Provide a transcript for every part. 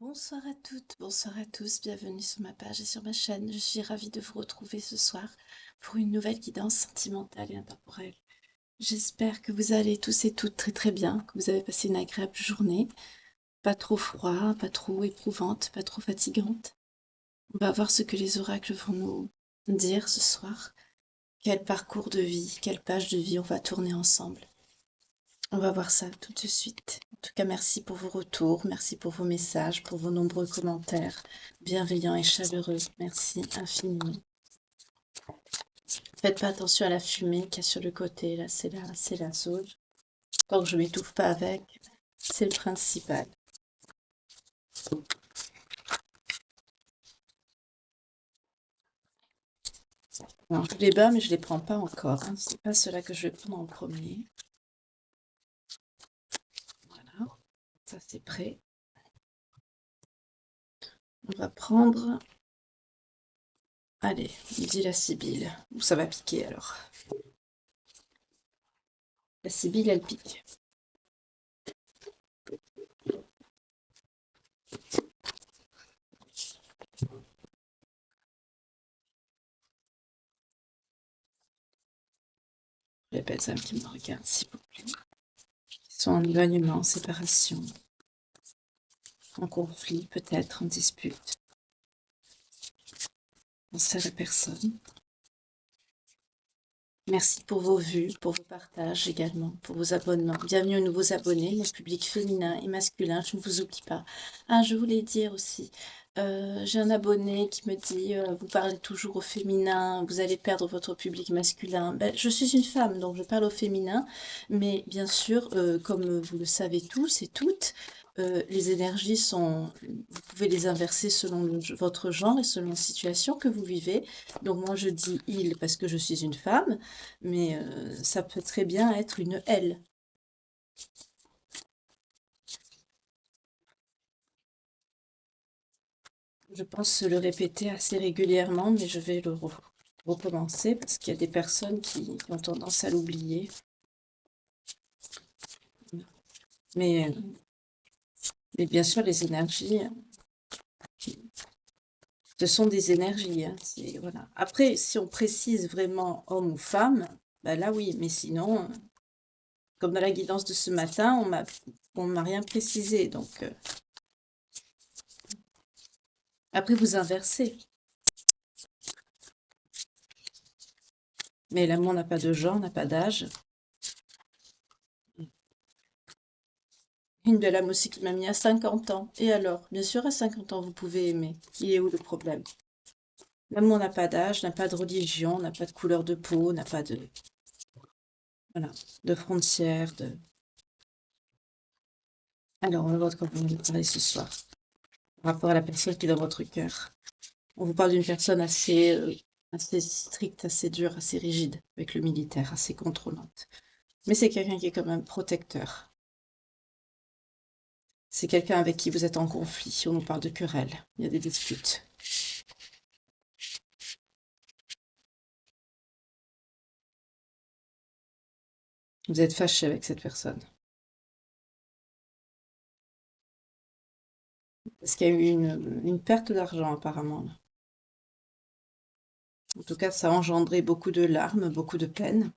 Bonsoir à toutes, bonsoir à tous, bienvenue sur ma page et sur ma chaîne. Je suis ravie de vous retrouver ce soir pour une nouvelle guidance sentimentale et intemporelle. J'espère que vous allez tous et toutes très très bien, que vous avez passé une agréable journée, pas trop froid, pas trop éprouvante, pas trop fatigante. On va voir ce que les oracles vont nous dire ce soir. Quel parcours de vie, quelle page de vie on va tourner ensemble. On va voir ça tout de suite. En tout cas, merci pour vos retours, merci pour vos messages, pour vos nombreux commentaires bienveillants et chaleureux. Merci infiniment. Faites pas attention à la fumée qu'il y a sur le côté, là, c'est la sauge. Tant que je m'étouffe pas avec, c'est le principal. Alors, je les bats, mais je les prends pas encore. Hein. C'est pas cela que je vais prendre en premier. Voilà, ça c'est prêt. On va prendre. Allez, dit la Sibylle. Ou ça va piquer alors. La Sibylle, elle pique. Les personnes qui me regardent, s'il vous plaît. Qui sont en éloignement, en séparation, en conflit, peut-être en dispute. On sait la personne. Merci pour vos vues, pour vos partages également, pour vos abonnements. Bienvenue aux nouveaux abonnés, mon public féminin et masculin, je ne vous oublie pas. Ah, je voulais dire aussi, j'ai un abonné qui me dit vous parlez toujours au féminin, vous allez perdre votre public masculin. Ben, je suis une femme, donc je parle au féminin, mais bien sûr, comme vous le savez tous et toutes, les énergies sont, vous pouvez les inverser selon votre genre et selon la situation que vous vivez. Donc moi je dis il parce que je suis une femme, mais ça peut très bien être une elle. Je pense le répéter assez régulièrement, mais je vais le recommencer parce qu'il y a des personnes qui ont tendance à l'oublier. Mais, mais bien sûr, les énergies, ce sont des énergies. Hein, voilà. Après, si on précise vraiment homme ou femme, bah là oui, mais sinon, comme dans la guidance de ce matin, on m'a rien précisé. Donc, après, vous inversez. Mais l'amour n'a pas de genre, n'a pas d'âge. Une belle âme aussi qui m'a mis à 50 ans. Et alors, bien sûr, à 50 ans, vous pouvez aimer. Il est où le problème? L'amour n'a pas d'âge, n'a pas de religion, n'a pas de couleur de peau, n'a pas de, voilà, de frontières. Alors, on va voir comment on va parler ce soir. Par rapport à la personne qui est dans votre cœur. On vous parle d'une personne assez stricte, assez dure, assez rigide, avec le militaire, assez contrôlante. Mais c'est quelqu'un qui est quand même protecteur. C'est quelqu'un avec qui vous êtes en conflit. On nous parle de querelles. Il y a des disputes. Vous êtes fâché avec cette personne. Parce qu'il y a eu une perte d'argent apparemment. En tout cas, ça a engendré beaucoup de larmes, beaucoup de peine.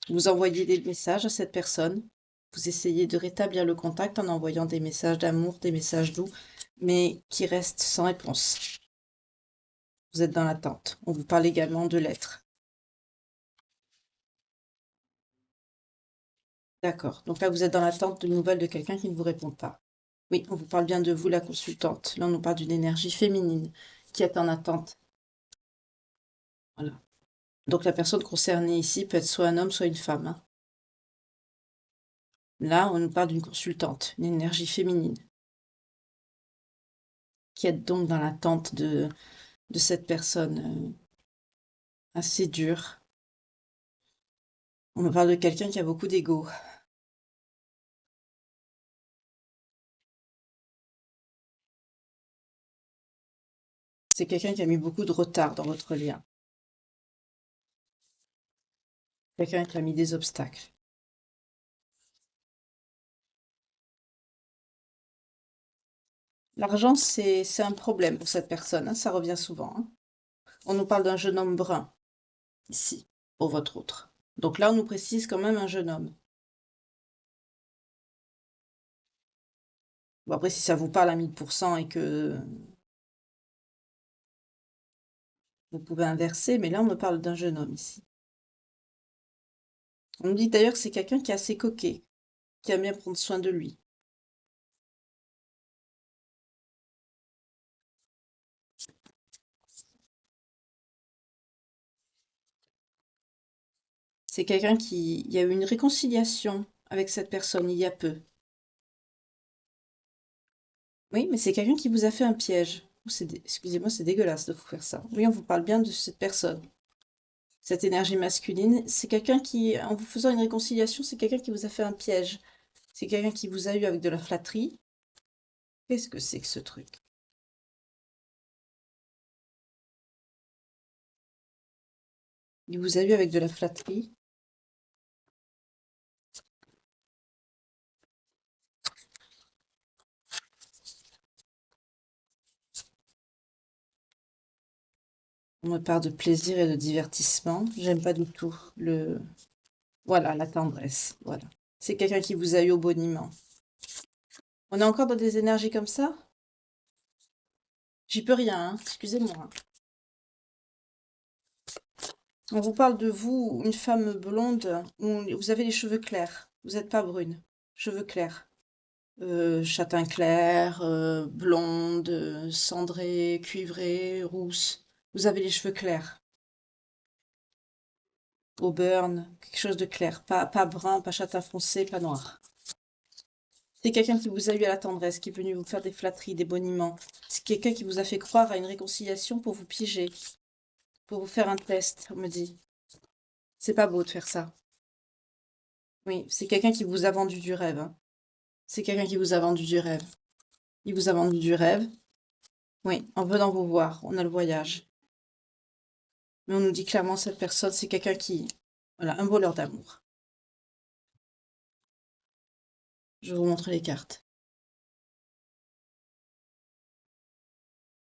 Vous envoyez des messages à cette personne. Vous essayez de rétablir le contact en envoyant des messages d'amour, des messages doux, mais qui restent sans réponse. Vous êtes dans l'attente. On vous parle également de lettres. D'accord. Donc là, vous êtes dans l'attente de nouvelles de quelqu'un qui ne vous répond pas. Oui, on vous parle bien de vous, la consultante. Là, on nous parle d'une énergie féminine qui est en attente. Voilà. Donc la personne concernée ici peut être soit un homme, soit une femme. Hein. Là, on nous parle d'une consultante, une énergie féminine, qui est donc dans l'attente de cette personne assez dure. On me parle de quelqu'un qui a beaucoup d'ego. C'est quelqu'un qui a mis beaucoup de retard dans votre lien. Quelqu'un qui a mis des obstacles. L'argent, c'est un problème pour cette personne, hein, ça revient souvent, hein. On nous parle d'un jeune homme brun, ici, pour votre autre. Donc là, on nous précise quand même un jeune homme. Bon, après, si ça vous parle à 1000% et que vous pouvez inverser, mais là, on me parle d'un jeune homme ici. On me dit d'ailleurs que c'est quelqu'un qui est assez coquet, qui aime bien prendre soin de lui. C'est quelqu'un qui... Il y a eu une réconciliation avec cette personne il y a peu. Oui, mais c'est quelqu'un qui vous a fait un piège. Excusez-moi, c'est dégueulasse de vous faire ça. Oui, on vous parle bien de cette personne. Cette énergie masculine, c'est quelqu'un qui, en vous faisant une réconciliation, c'est quelqu'un qui vous a fait un piège. C'est quelqu'un qui vous a eu avec de la flatterie. Qu'est-ce que c'est que ce truc? Il vous a eu avec de la flatterie. On me parle de plaisir et de divertissement. J'aime pas du tout le... Voilà, la tendresse. Voilà. C'est quelqu'un qui vous a eu au boniment. On est encore dans des énergies comme ça? J'y peux rien, hein. Excusez-moi. On vous parle de vous, une femme blonde, où vous avez les cheveux clairs. Vous n'êtes pas brune. Cheveux clairs. Châtain clair, blonde, cendrée, cuivrée, rousse. Vous avez les cheveux clairs. Auburn, quelque chose de clair. Pas brun, pas châtain foncé, pas noir. C'est quelqu'un qui vous a eu à la tendresse, qui est venu vous faire des flatteries, des boniments. C'est quelqu'un qui vous a fait croire à une réconciliation pour vous piéger, pour vous faire un test, on me dit. C'est pas beau de faire ça. Oui, c'est quelqu'un qui vous a vendu du rêve, hein. C'est quelqu'un qui vous a vendu du rêve. Il vous a vendu du rêve. Oui, en venant vous voir, on a le voyage. Mais on nous dit clairement cette personne, c'est quelqu'un qui... Voilà, un voleur d'amour. Je vais vous montrer les cartes.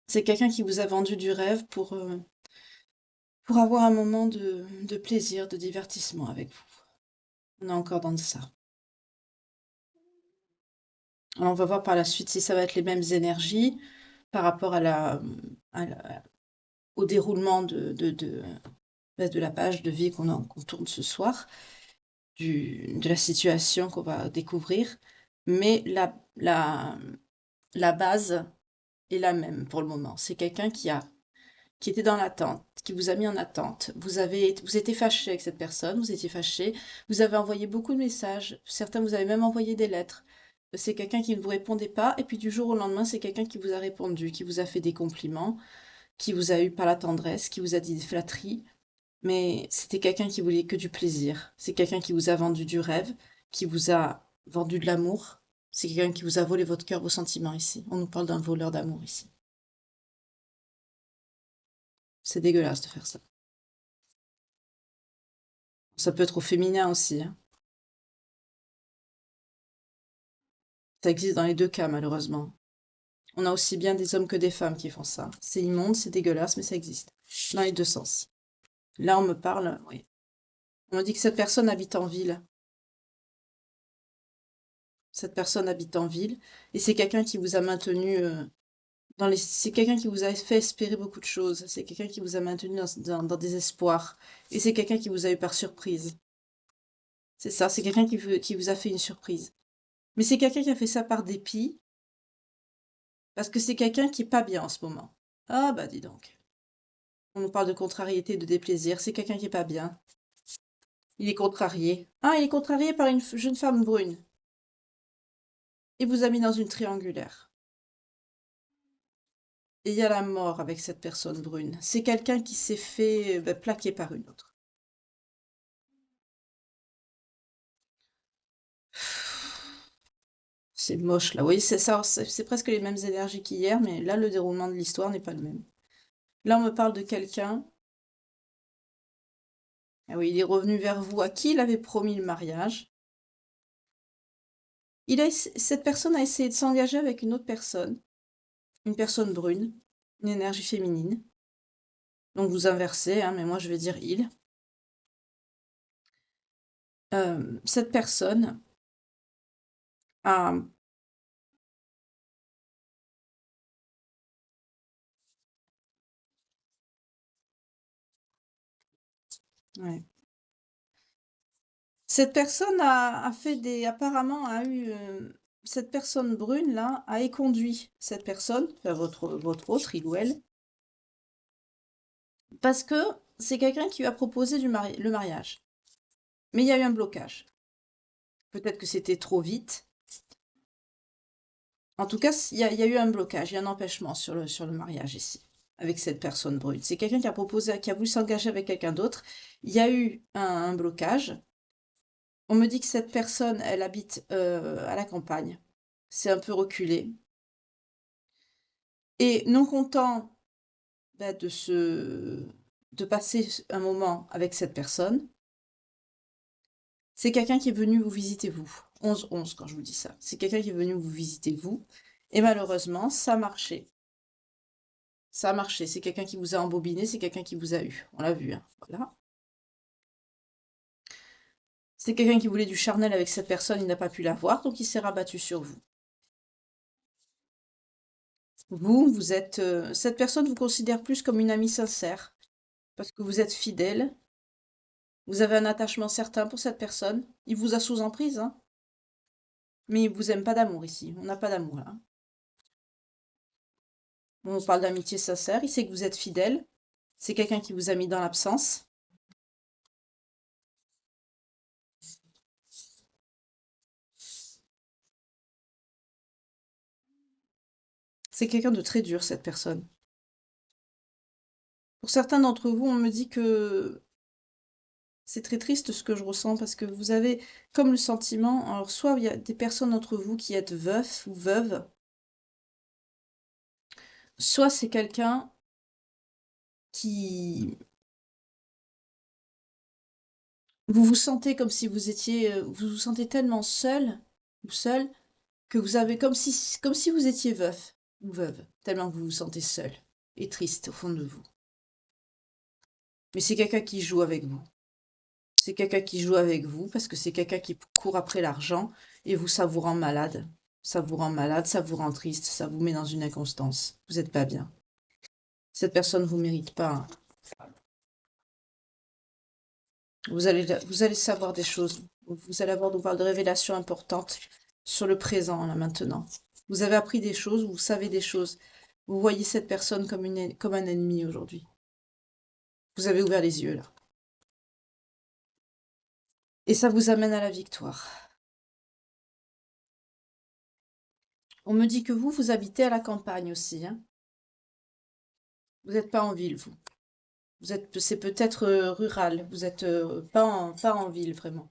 C'est quelqu'un qui vous a vendu du rêve pour avoir un moment de plaisir, de divertissement avec vous. On est encore dans ça. Alors on va voir par la suite si ça va être les mêmes énergies par rapport à au déroulement de la page de vie qu'on tourne ce soir, de la situation qu'on va découvrir. Mais la base est la même pour le moment. C'est quelqu'un qui était dans l'attente, qui vous a mis en attente. Vous étiez fâché avec cette personne, vous étiez fâché, vous avez envoyé beaucoup de messages, certains vous avez même envoyé des lettres. C'est quelqu'un qui ne vous répondait pas, et puis du jour au lendemain, c'est quelqu'un qui vous a répondu, qui vous a fait des compliments, qui vous a eu par la tendresse, qui vous a dit des flatteries, mais c'était quelqu'un qui voulait que du plaisir. C'est quelqu'un qui vous a vendu du rêve, qui vous a vendu de l'amour. C'est quelqu'un qui vous a volé votre cœur, vos sentiments ici. On nous parle d'un voleur d'amour ici. C'est dégueulasse de faire ça. Ça peut être au féminin aussi, hein. Ça existe dans les deux cas, malheureusement. On a aussi bien des hommes que des femmes qui font ça. C'est immonde, c'est dégueulasse, mais ça existe. Dans les deux sens. Là, on me parle, oui. On me dit que cette personne habite en ville. Cette personne habite en ville. Et c'est quelqu'un qui vous a maintenu c'est quelqu'un qui vous a fait espérer beaucoup de choses. C'est quelqu'un qui vous a maintenu dans des espoirs. Et c'est quelqu'un qui vous a eu par surprise. C'est ça, c'est quelqu'un qui vous a fait une surprise. Mais c'est quelqu'un qui a fait ça par dépit, parce que c'est quelqu'un qui est pas bien en ce moment. Ah bah dis donc. On nous parle de contrariété, de déplaisir. C'est quelqu'un qui est pas bien. Il est contrarié. Ah, il est contrarié par une jeune femme brune. Il vous a mis dans une triangulaire. Et il y a la mort avec cette personne brune. C'est quelqu'un qui s'est fait plaquer par une autre. C'est moche là. Oui, c'est ça, c'est presque les mêmes énergies qu'hier, mais là, le déroulement de l'histoire n'est pas le même. Là, on me parle de quelqu'un. Ah oui, il est revenu vers vous à qui il avait promis le mariage. Cette personne a essayé de s'engager avec une autre personne. une personne brune, une énergie féminine. Donc vous inversez, hein, mais moi je vais dire il. Cette personne a... ouais. Cette personne a fait des... apparemment a eu... cette personne brune là a éconduit cette personne, enfin votre autre, il ou elle, parce que c'est quelqu'un qui lui a proposé le mariage. Mais il y a eu un blocage. Peut-être que c'était trop vite. En tout cas, il y a eu un blocage, il y a un empêchement sur le mariage ici, avec cette personne brune. C'est quelqu'un qui a proposé, qui a voulu s'engager avec quelqu'un d'autre. Il y a eu un blocage. On me dit que cette personne, elle habite à la campagne. C'est un peu reculé. Et non content bah, de passer un moment avec cette personne, c'est quelqu'un qui est venu vous visiter vous. 11-11 quand je vous dis ça. C'est quelqu'un qui est venu vous visiter vous. Et malheureusement, ça a marché. Ça a marché. C'est quelqu'un qui vous a embobiné, c'est quelqu'un qui vous a eu. On l'a vu, hein. Voilà. C'est quelqu'un qui voulait du charnel avec cette personne, il n'a pas pu l'avoir, donc il s'est rabattu sur vous. Vous êtes... cette personne vous considère plus comme une amie sincère, parce que vous êtes fidèle, vous avez un attachement certain pour cette personne. Il vous a sous emprise, hein, mais il vous aime pas d'amour ici. On n'a pas d'amour là, hein. On parle d'amitié sincère, il sait que vous êtes fidèle. C'est quelqu'un qui vous a mis dans l'absence. C'est quelqu'un de très dur, cette personne. Pour certains d'entre vous, on me dit que c'est très triste ce que je ressens parce que vous avez comme le sentiment, alors soit il y a des personnes d'entre vous qui êtes veufs ou veuves, soit c'est quelqu'un qui... Vous vous sentez comme si vous étiez... Vous vous sentez tellement seul ou seul que vous avez comme si vous étiez veuf ou veuve, tellement que vous vous sentez seul et triste au fond de vous. Mais c'est quelqu'un qui joue avec vous. C'est quelqu'un qui joue avec vous parce que c'est quelqu'un qui court après l'argent et vous, ça vous rend malade. Ça vous rend malade, ça vous rend triste, ça vous met dans une inconstance. Vous n'êtes pas bien. Cette personne ne vous mérite pas, hein. Vous allez savoir des choses. Vous allez avoir, on parle de révélations importantes sur le présent, là, maintenant. Vous avez appris des choses, vous savez des choses. Vous voyez cette personne comme comme un ennemi aujourd'hui. Vous avez ouvert les yeux, là. Et ça vous amène à la victoire. On me dit que vous habitez à la campagne aussi, hein. Vous n'êtes pas en ville, vous. C'est peut-être rural. Vous êtes pas en ville, vraiment.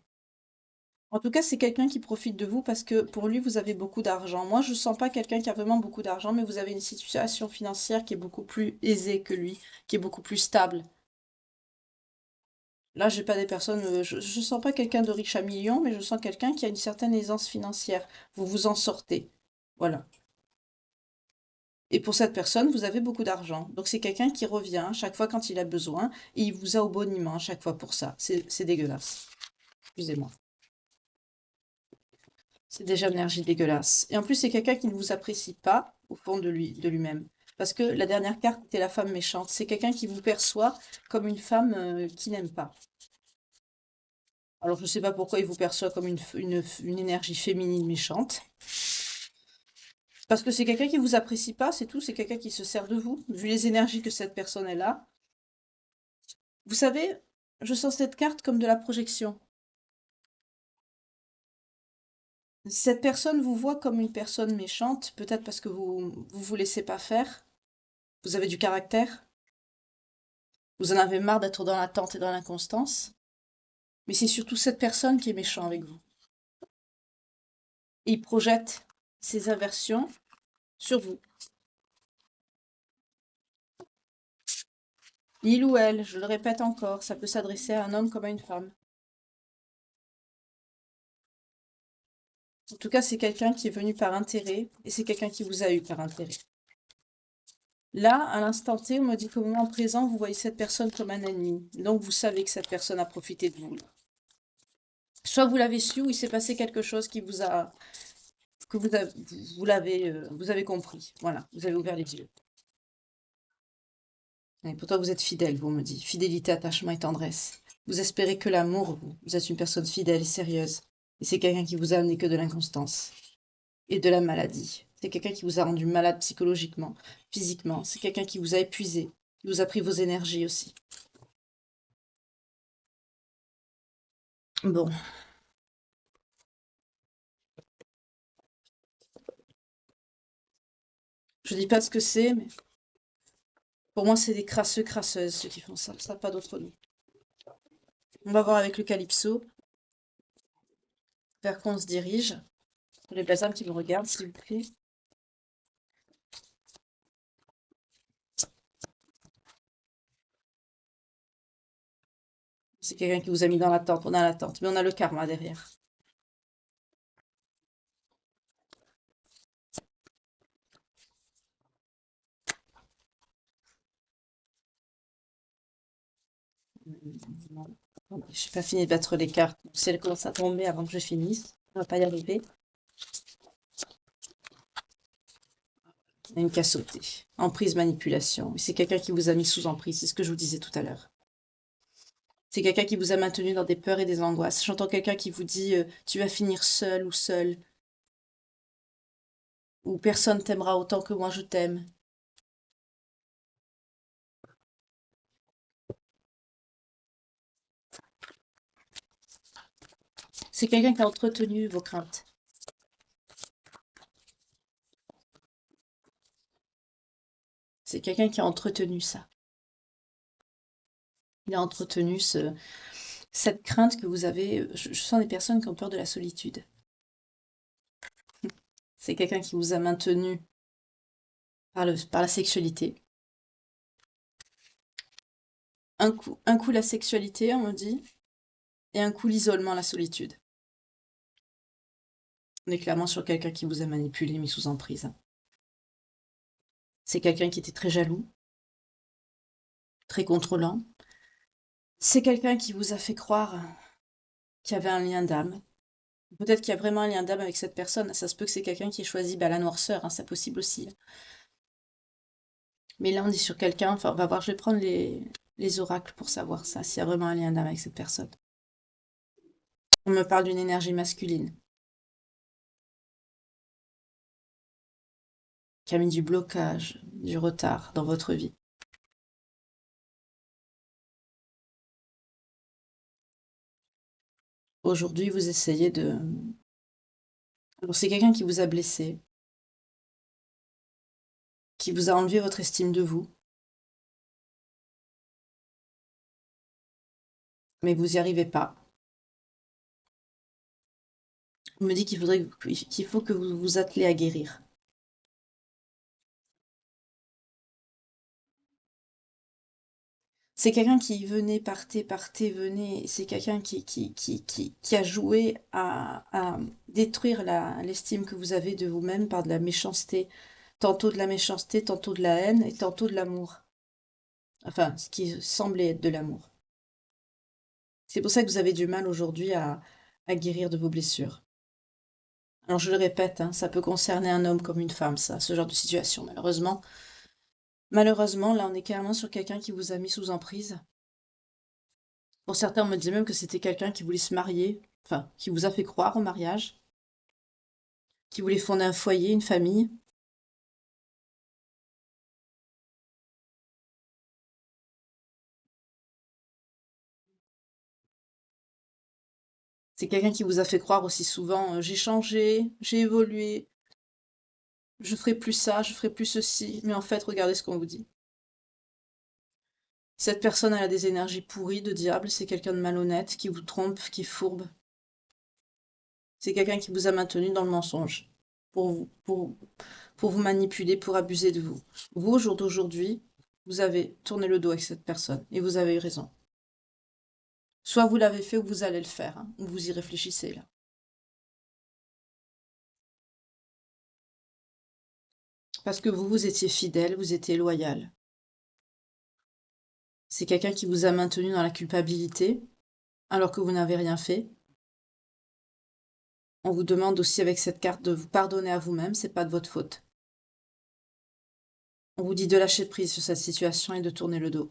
En tout cas, c'est quelqu'un qui profite de vous parce que pour lui, vous avez beaucoup d'argent. Moi, je ne sens pas quelqu'un qui a vraiment beaucoup d'argent, mais vous avez une situation financière qui est beaucoup plus aisée que lui, qui est beaucoup plus stable. Là, j'ai pas des personnes, je sens pas quelqu'un de riche à millions, mais je sens quelqu'un qui a une certaine aisance financière. Vous vous en sortez. Voilà. Et pour cette personne, vous avez beaucoup d'argent. Donc c'est quelqu'un qui revient chaque fois quand il a besoin et il vous a au boniment chaque fois pour ça. C'est dégueulasse. Excusez-moi. C'est déjà une énergie dégueulasse. Et en plus, c'est quelqu'un qui ne vous apprécie pas au fond de lui-même. Parce que la dernière carte était la femme méchante. C'est quelqu'un qui vous perçoit comme une femme qui n'aime pas. Alors, je ne sais pas pourquoi il vous perçoit comme une énergie féminine méchante. Parce que c'est quelqu'un qui vous apprécie pas, c'est tout. C'est quelqu'un qui se sert de vous, vu les énergies que cette personne est là. Vous savez, je sens cette carte comme de la projection. Cette personne vous voit comme une personne méchante, peut-être parce que vous laissez pas faire. Vous avez du caractère. Vous en avez marre d'être dans l'attente et dans l'inconstance. Mais c'est surtout cette personne qui est méchant avec vous. Et il projette ses aversions sur vous. Il ou elle, je le répète encore, ça peut s'adresser à un homme comme à une femme. En tout cas, c'est quelqu'un qui est venu par intérêt et c'est quelqu'un qui vous a eu par intérêt. Là, à l'instant T, on me dit qu'au moment présent, vous voyez cette personne comme un ennemi. Donc, vous savez que cette personne a profité de vous. Soit vous l'avez su, ou il s'est passé quelque chose qui vous a, que vous avez compris. Voilà, vous avez ouvert les yeux. Et pourtant, vous êtes fidèle, vous me dites. Fidélité, attachement et tendresse. Vous espérez que l'amour, vous. Vous êtes une personne fidèle et sérieuse. Et c'est quelqu'un qui vous a amené que de l'inconstance et de la maladie. C'est quelqu'un qui vous a rendu malade psychologiquement, physiquement. C'est quelqu'un qui vous a épuisé, qui vous a pris vos énergies aussi. Bon. Je dis pas ce que c'est, mais pour moi, c'est des crasseux, crasseuses, ceux qui font ça. Ça n'a pas d'autre nom. On va voir avec le Calypso vers quoi on se dirige. Pour les belles âmes qui me regardent, s'il vous plaît. C'est quelqu'un qui vous a mis dans l'attente. On a l'attente, mais on a le karma derrière. Je n'ai pas fini de battre les cartes. Si elles commencent à tomber avant que je finisse, on va pas y arriver. Il y a une qui a sauté. Emprise, manipulation. C'est quelqu'un qui vous a mis sous emprise. C'est ce que je vous disais tout à l'heure. C'est quelqu'un qui vous a maintenu dans des peurs et des angoisses. J'entends quelqu'un qui vous dit tu vas finir seul ou seul. Ou personne t'aimera autant que moi je t'aime. C'est quelqu'un qui a entretenu vos craintes. C'est quelqu'un qui a entretenu ça. Il a entretenu cette crainte que vous avez. Je sens des personnes qui ont peur de la solitude. C'est quelqu'un qui vous a maintenu par la sexualité. Un coup la sexualité, on me dit, et un coup l'isolement, la solitude. On est clairement sur quelqu'un qui vous a manipulé, mis sous emprise. C'est quelqu'un qui était très jaloux, très contrôlant. C'est quelqu'un qui vous a fait croire qu'il y avait un lien d'âme. Peut-être qu'il y a vraiment un lien d'âme avec cette personne. Ça se peut que c'est quelqu'un qui ait choisi la noirceur, hein, c'est possible aussi. Mais là, on est sur quelqu'un, enfin, on va voir, je vais prendre les oracles pour savoir ça, s'il y a vraiment un lien d'âme avec cette personne. On me parle d'une énergie masculine qui a mis du blocage, du retard dans votre vie. Aujourd'hui, vous essayez de... Alors, c'est quelqu'un qui vous a blessé, qui vous a enlevé votre estime de vous, mais vous n'y arrivez pas. On me dit qu'il faut que vous vous attelez à guérir. C'est quelqu'un qui venait, partait, venait. C'est quelqu'un qui a joué à détruire l'estime que vous avez de vous-même par de la méchanceté. Tantôt de la méchanceté, tantôt de la haine et tantôt de l'amour. Enfin, ce qui semblait être de l'amour. C'est pour ça que vous avez du mal aujourd'hui à guérir de vos blessures. Alors je le répète, hein, ça peut concerner un homme comme une femme, ça, ce genre de situation, malheureusement. Malheureusement, là, on est carrément sur quelqu'un qui vous a mis sous emprise. Pour certains, on me disait même que c'était quelqu'un qui voulait se marier, enfin, qui vous a fait croire au mariage, qui voulait fonder un foyer, une famille. C'est quelqu'un qui vous a fait croire aussi souvent, j'ai changé, j'ai évolué, je ferai plus ça, je ferai plus ceci. Mais en fait, regardez ce qu'on vous dit. Cette personne, elle a des énergies pourries de diable, c'est quelqu'un de malhonnête, qui vous trompe, qui fourbe. C'est quelqu'un qui vous a maintenu dans le mensonge, pour vous manipuler, pour abuser de vous. Vous, au jour d'aujourd'hui, vous avez tourné le dos avec cette personne, et vous avez eu raison. Soit vous l'avez fait, ou vous allez le faire, hein, ou vous y réfléchissez, là. Parce que vous étiez fidèle, vous étiez loyal. C'est quelqu'un qui vous a maintenu dans la culpabilité alors que vous n'avez rien fait. On vous demande aussi avec cette carte de vous pardonner à vous-même, c'est pas de votre faute. On vous dit de lâcher prise sur cette situation et de tourner le dos.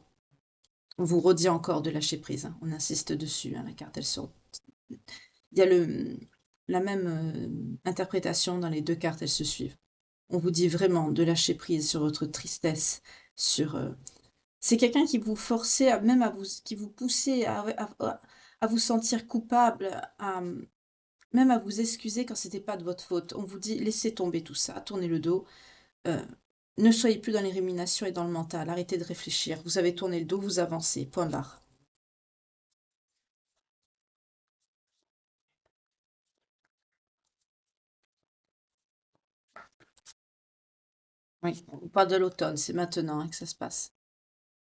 On vous redit encore de lâcher prise, hein. On insiste dessus, hein, la carte, elle sort. Il y a la même interprétation dans les deux cartes, elles se suivent. On vous dit vraiment de lâcher prise sur votre tristesse, sur... c'est quelqu'un qui vous forçait, même à vous, qui vous poussait à vous sentir coupable, même à vous excuser quand c'était pas de votre faute. On vous dit laissez tomber tout ça, tournez le dos, euh, ne soyez plus dans les ruminations et dans le mental, arrêtez de réfléchir. Vous avez tourné le dos, vous avancez, point barre. Oui, on parle de l'automne, c'est maintenant hein, que ça se passe.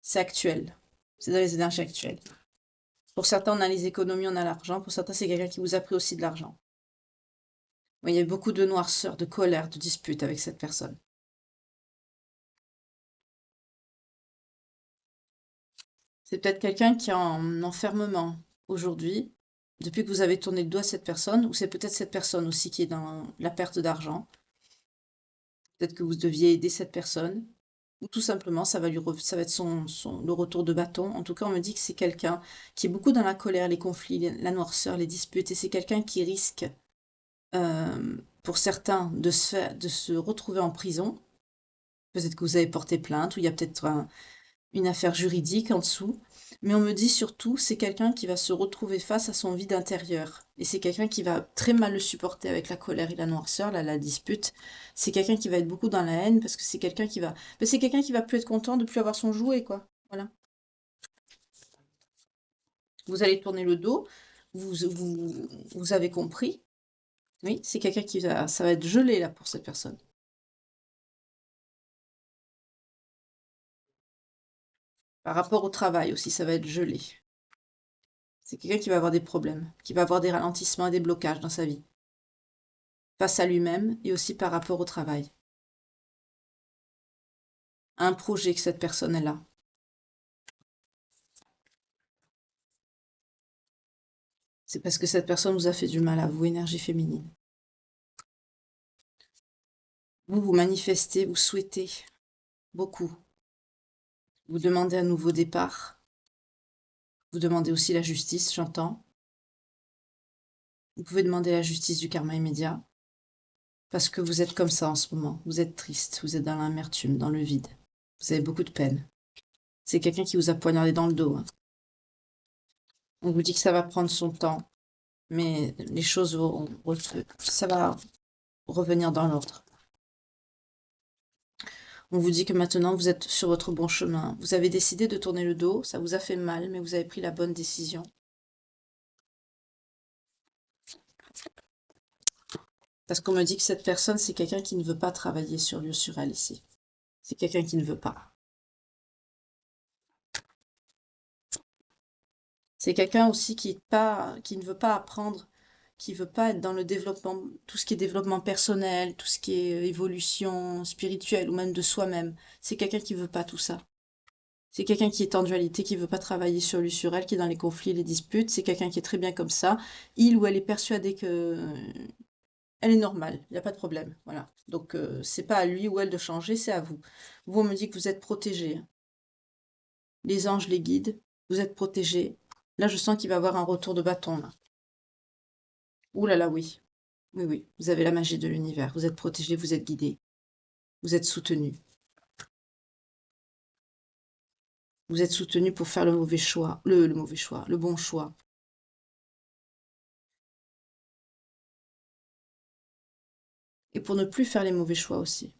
C'est actuel, c'est dans les énergies actuelles. Pour certains, on a les économies, on a l'argent. Pour certains, c'est quelqu'un qui vous a pris aussi de l'argent. Oui, il y a beaucoup de noirceur, de colère, de dispute avec cette personne. C'est peut-être quelqu'un qui est en enfermement aujourd'hui, depuis que vous avez tourné le doigt à cette personne, ou c'est peut-être cette personne aussi qui est dans la perte d'argent. Peut-être que vous deviez aider cette personne, ou tout simplement, ça va ça va être le retour de bâton. En tout cas, on me dit que c'est quelqu'un qui est beaucoup dans la colère, les conflits, la noirceur, les disputes, et c'est quelqu'un qui risque, pour certains, de se retrouver en prison. Peut-être que vous avez porté plainte, ou il y a peut-être une affaire juridique en dessous. Mais on me dit surtout, c'est quelqu'un qui va se retrouver face à son vide intérieur. Et c'est quelqu'un qui va très mal le supporter avec la colère et la noirceur, la dispute. C'est quelqu'un qui va être beaucoup dans la haine parce que c'est quelqu'un qui va... Ben, c'est quelqu'un qui va plus être content de plus avoir son jouet, quoi. Voilà. Vous allez tourner le dos, vous avez compris. Oui, c'est quelqu'un qui va... Ça va être gelé, là, pour cette personne. Par rapport au travail aussi, ça va être gelé. C'est quelqu'un qui va avoir des problèmes, qui va avoir des ralentissements et des blocages dans sa vie, face à lui-même et aussi par rapport au travail, à un projet que cette personne est là. C'est parce que cette personne vous a fait du mal à vous, énergie féminine. Vous manifestez, vous souhaitez beaucoup. Vous demandez un nouveau départ. Vous demandez aussi la justice, j'entends. Vous pouvez demander la justice du karma immédiat. Parce que vous êtes comme ça en ce moment. Vous êtes triste, vous êtes dans l'amertume, dans le vide. Vous avez beaucoup de peine. C'est quelqu'un qui vous a poignardé dans le dos, hein. On vous dit que ça va prendre son temps, mais les choses vont, ça va revenir dans l'ordre. On vous dit que maintenant vous êtes sur votre bon chemin. Vous avez décidé de tourner le dos, ça vous a fait mal, mais vous avez pris la bonne décision. Parce qu'on me dit que cette personne, c'est quelqu'un qui ne veut pas travailler sur lui ou sur elle ici. C'est quelqu'un qui ne veut pas. C'est quelqu'un aussi qui ne veut pas apprendre, qui veut pas être dans le développement, tout ce qui est développement personnel, tout ce qui est évolution spirituelle ou même de soi-même. C'est quelqu'un qui veut pas tout ça. C'est quelqu'un qui est en dualité, qui veut pas travailler sur lui, sur elle, qui est dans les conflits, les disputes. C'est quelqu'un qui est très bien comme ça. Il ou elle est persuadé que elle est normale, il n'y a pas de problème. Voilà. Donc c'est pas à lui ou elle de changer, c'est à vous. Vous, on me dit que vous êtes protégé. Les anges les guident, vous êtes protégé. Là, je sens qu'il va y avoir un retour de bâton là. Ouh là là, oui. Oui, oui. Vous avez la magie de l'univers. Vous êtes protégé, vous êtes guidé. Vous êtes soutenu. Vous êtes soutenu pour faire le mauvais choix. Le mauvais choix, le bon choix. Et pour ne plus faire les mauvais choix aussi.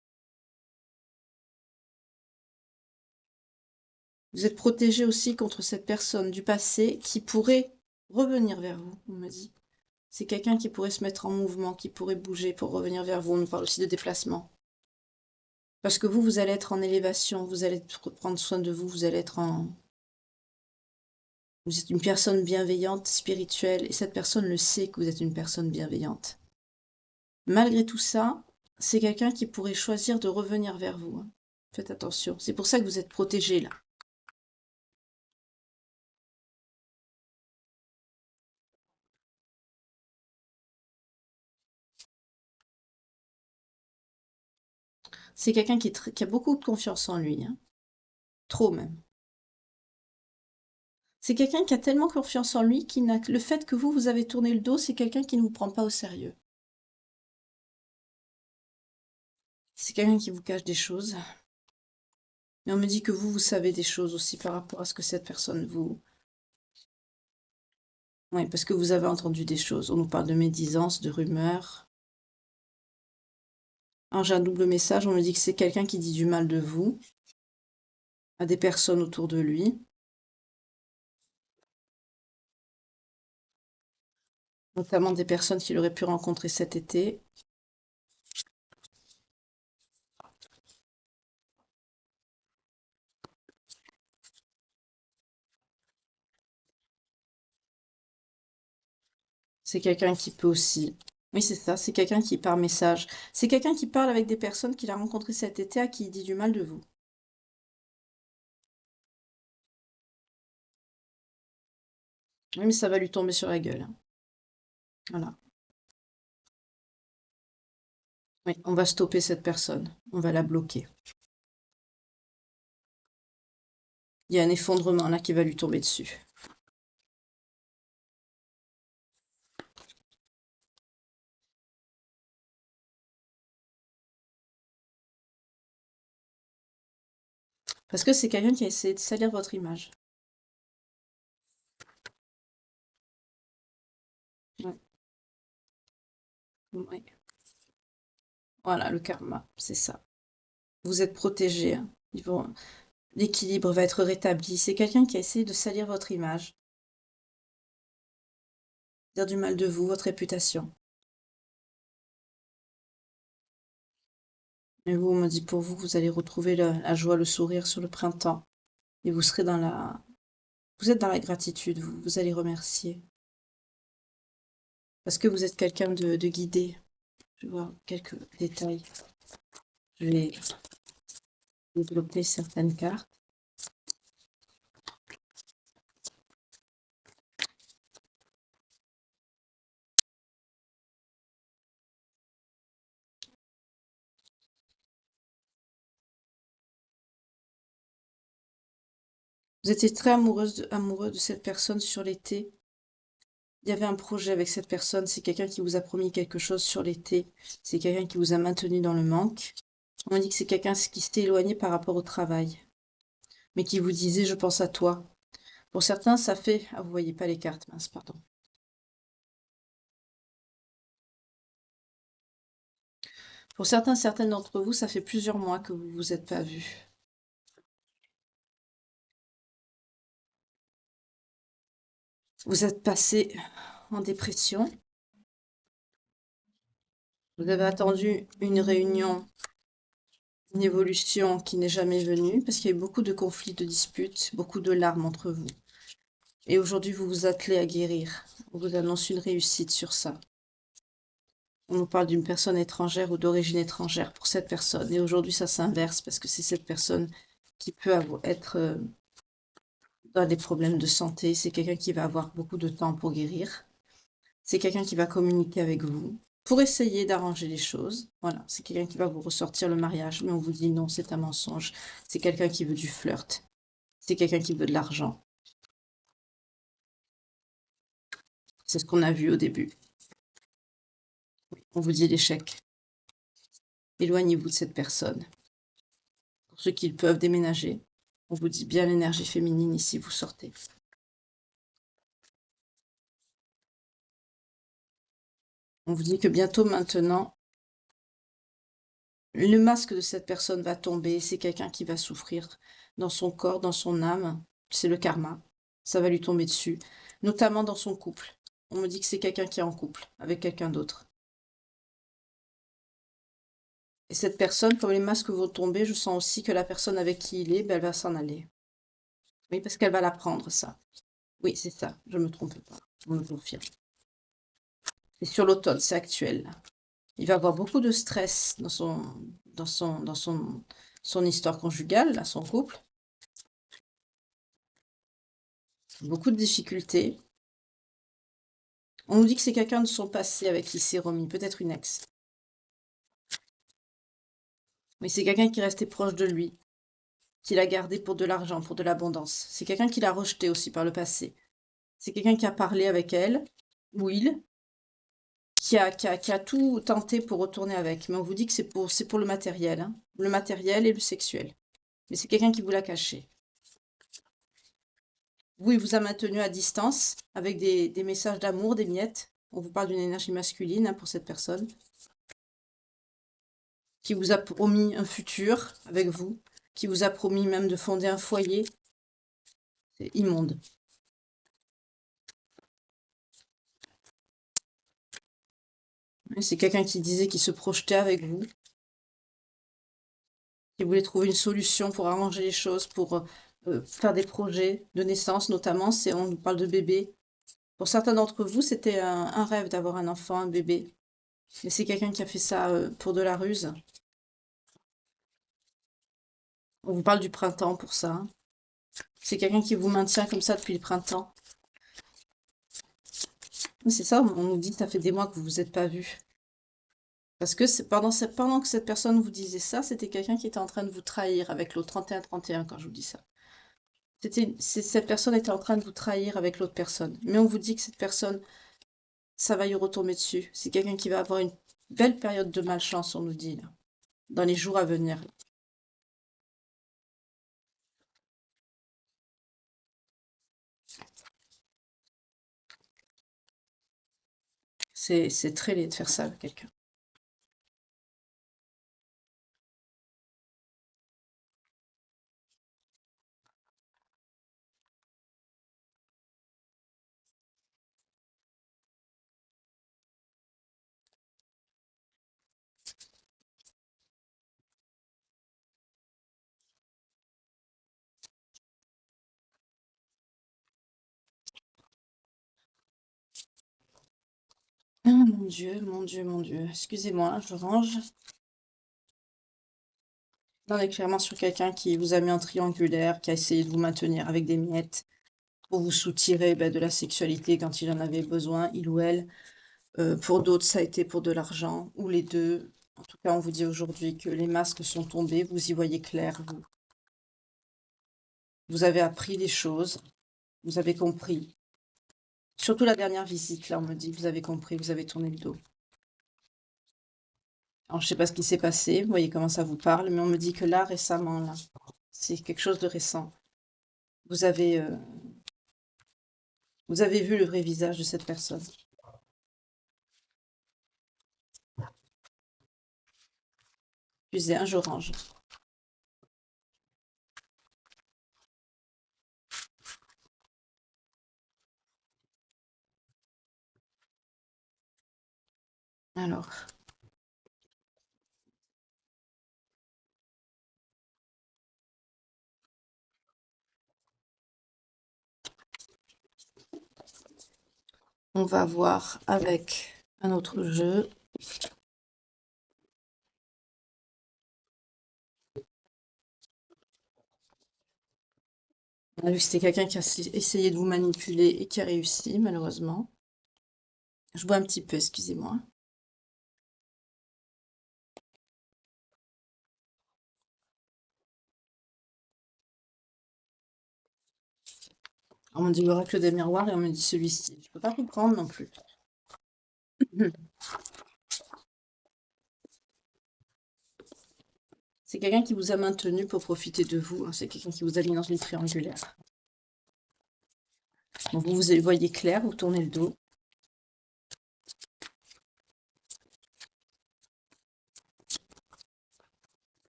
Vous êtes protégé aussi contre cette personne du passé qui pourrait revenir vers vous, on me dit. C'est quelqu'un qui pourrait se mettre en mouvement, qui pourrait bouger pour revenir vers vous. On nous parle aussi de déplacement. Parce que vous allez être en élévation, vous allez prendre soin de vous, vous allez être en... Vous êtes une personne bienveillante, spirituelle, et cette personne le sait que vous êtes une personne bienveillante. Malgré tout ça, c'est quelqu'un qui pourrait choisir de revenir vers vous, hein. Faites attention. C'est pour ça que vous êtes protégé là. C'est quelqu'un qui a beaucoup de confiance en lui, hein. Trop même. C'est quelqu'un qui a tellement confiance en lui qu'il n'a le fait que vous avez tourné le dos, c'est quelqu'un qui ne vous prend pas au sérieux. C'est quelqu'un qui vous cache des choses. Mais on me dit que vous savez des choses aussi par rapport à ce que cette personne vous... Oui, parce que vous avez entendu des choses. On nous parle de médisance, de rumeurs. Alors j'ai un double message, on me dit que c'est quelqu'un qui dit du mal de vous à des personnes autour de lui, notamment des personnes qu'il aurait pu rencontrer cet été. C'est quelqu'un qui peut aussi... Oui, c'est ça, c'est quelqu'un qui, par message, c'est quelqu'un qui parle avec des personnes qu'il a rencontrées cet été à qui il dit du mal de vous. Oui, mais ça va lui tomber sur la gueule, hein. Voilà. Oui, on va stopper cette personne. On va la bloquer. Il y a un effondrement là qui va lui tomber dessus. Parce que c'est quelqu'un qui a essayé de salir votre image. Ouais. Ouais. Voilà, le karma, c'est ça. Vous êtes protégé, hein. L'équilibre va être rétabli. C'est quelqu'un qui a essayé de salir votre image, dire du mal de vous, votre réputation. Et vous, on me dit pour vous, vous allez retrouver la joie, le sourire sur le printemps. Et vous serez dans la... Vous êtes dans la gratitude, vous allez remercier. Parce que vous êtes quelqu'un de guidé. Je vais voir quelques détails. Je vais développer certaines cartes. Vous étiez très amoureux de cette personne sur l'été. Il y avait un projet avec cette personne. C'est quelqu'un qui vous a promis quelque chose sur l'été. C'est quelqu'un qui vous a maintenu dans le manque. On m'a dit que c'est quelqu'un qui s'était éloigné par rapport au travail, mais qui vous disait je pense à toi. Pour certains, ça fait... Ah, vous voyez pas les cartes, mince, pardon. Pour certains, certaines d'entre vous, ça fait plusieurs mois que vous vous êtes pas vus. Vous êtes passé en dépression. Vous avez attendu une réunion, une évolution qui n'est jamais venue, parce qu'il y a eu beaucoup de conflits, de disputes, beaucoup de larmes entre vous. Et aujourd'hui, vous vous attelez à guérir. On vous annonce une réussite sur ça. On nous parle d'une personne étrangère ou d'origine étrangère pour cette personne. Et aujourd'hui, ça s'inverse parce que c'est cette personne qui peut être dans des problèmes de santé. C'est quelqu'un qui va avoir beaucoup de temps pour guérir. C'est quelqu'un qui va communiquer avec vous pour essayer d'arranger les choses. Voilà, c'est quelqu'un qui va vous ressortir le mariage, mais on vous dit non, c'est un mensonge. C'est quelqu'un qui veut du flirt. C'est quelqu'un qui veut de l'argent. C'est ce qu'on a vu au début. Oui, on vous dit l'échec. Éloignez-vous de cette personne. Pour ceux qui peuvent déménager, on vous dit bien l'énergie féminine ici, vous sortez. On vous dit que bientôt maintenant, le masque de cette personne va tomber. C'est quelqu'un qui va souffrir dans son corps, dans son âme. C'est le karma. Ça va lui tomber dessus, notamment dans son couple. On me dit que c'est quelqu'un qui est en couple avec quelqu'un d'autre. Et cette personne, comme les masques vont tomber, je sens aussi que la personne avec qui il est, ben, elle va s'en aller. Oui, parce qu'elle va l'apprendre, ça. Oui, c'est ça. Je me trompe pas. On me confirme. C'est sur l'automne, c'est actuel, là. Il va avoir beaucoup de stress dans son histoire conjugale, là, son couple. Beaucoup de difficultés. On nous dit que c'est quelqu'un de son passé avec qui il s'est remis, peut-être une ex. Mais c'est quelqu'un qui restait proche de lui, qui l'a gardé pour de l'argent, pour de l'abondance. C'est quelqu'un qui l'a rejeté aussi par le passé. C'est quelqu'un qui a parlé avec elle, ou il, qui a tout tenté pour retourner avec. Mais on vous dit que c'est pour le matériel, hein. Le matériel et le sexuel. Mais c'est quelqu'un qui vous l'a caché. Vous, il vous a maintenu à distance avec des messages d'amour, des miettes. On vous parle d'une énergie masculine, hein, pour cette personne, qui vous a promis un futur avec vous, qui vous a promis même de fonder un foyer. C'est immonde. Ouais, c'est quelqu'un qui disait qu'il se projetait avec vous, qui voulait trouver une solution pour arranger les choses, pour faire des projets de naissance notamment. On nous parle de bébé. Pour certains d'entre vous, c'était un rêve d'avoir un enfant, un bébé. Mais c'est quelqu'un qui a fait ça pour de la ruse. On vous parle du printemps pour ça, hein. C'est quelqu'un qui vous maintient comme ça depuis le printemps. C'est ça, on nous dit que ça fait des mois que vous vous êtes pas vus. Parce que pendant que cette personne vous disait ça, c'était quelqu'un qui était en train de vous trahir avec l'autre 31-31 quand je vous dis ça. Cette personne était en train de vous trahir avec l'autre personne. Mais on vous dit que cette personne, ça va lui retomber dessus. C'est quelqu'un qui va avoir une belle période de malchance, on nous dit, là, dans les jours à venir. C'est très laid de faire ça avec quelqu'un. Ah, mon Dieu, mon Dieu, mon Dieu. Excusez-moi, je range. On est clairement sur quelqu'un qui vous a mis en triangulaire, qui a essayé de vous maintenir avec des miettes pour vous soutirer de la sexualité quand il en avait besoin, il ou elle. Pour d'autres, ça a été pour de l'argent, ou les deux. En tout cas, on vous dit aujourd'hui que les masques sont tombés, vous y voyez clair, vous. Vous avez appris des choses, vous avez compris. Surtout la dernière visite, là, on me dit que vous avez compris, vous avez tourné le dos. Alors, je sais pas ce qui s'est passé, vous voyez comment ça vous parle, mais on me dit que là, récemment, là, c'est quelque chose de récent. Vous avez, euh, vous avez vu le vrai visage de cette personne. Excusez, hein, je range. Alors, on va voir avec un autre jeu. On a vu que c'était quelqu'un qui a essayé de vous manipuler et qui a réussi, malheureusement. Je bois un petit peu, excusez-moi. On me dit l'oracle des miroirs et on me dit celui-ci. Je peux pas comprendre non plus. C'est quelqu'un qui vous a maintenu pour profiter de vous, hein. C'est quelqu'un qui vous a mis dans une triangulaire. Donc vous voyez clair, vous tournez le dos.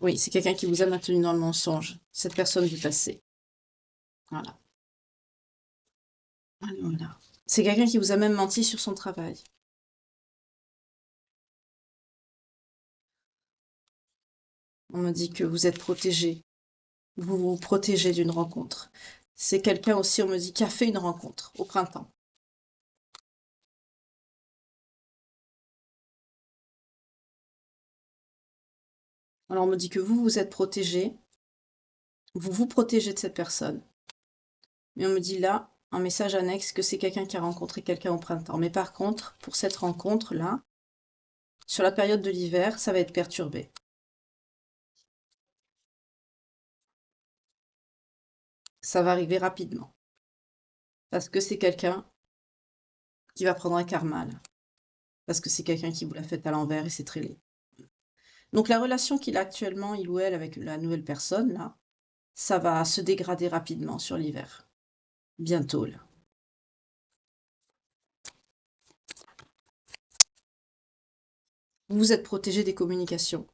Oui, c'est quelqu'un qui vous a maintenu dans le mensonge. Cette personne du passé. Voilà. Voilà. C'est quelqu'un qui vous a même menti sur son travail. On me dit que vous êtes protégé. Vous vous protégez d'une rencontre. C'est quelqu'un aussi, on me dit, qui a fait une rencontre au printemps. Alors on me dit que vous, vous êtes protégé, vous vous protégez de cette personne. Mais on me dit là, un message annexe, que c'est quelqu'un qui a rencontré quelqu'un au printemps. Mais par contre, pour cette rencontre-là, sur la période de l'hiver, ça va être perturbé. Ça va arriver rapidement. Parce que c'est quelqu'un qui va prendre un karma, là. Parce que c'est quelqu'un qui vous l'a fait à l'envers et c'est très laid. Donc la relation qu'il a actuellement, il ou elle, avec la nouvelle personne, là, ça va se dégrader rapidement sur l'hiver. Bientôt, là. Vous vous êtes protégé des communications.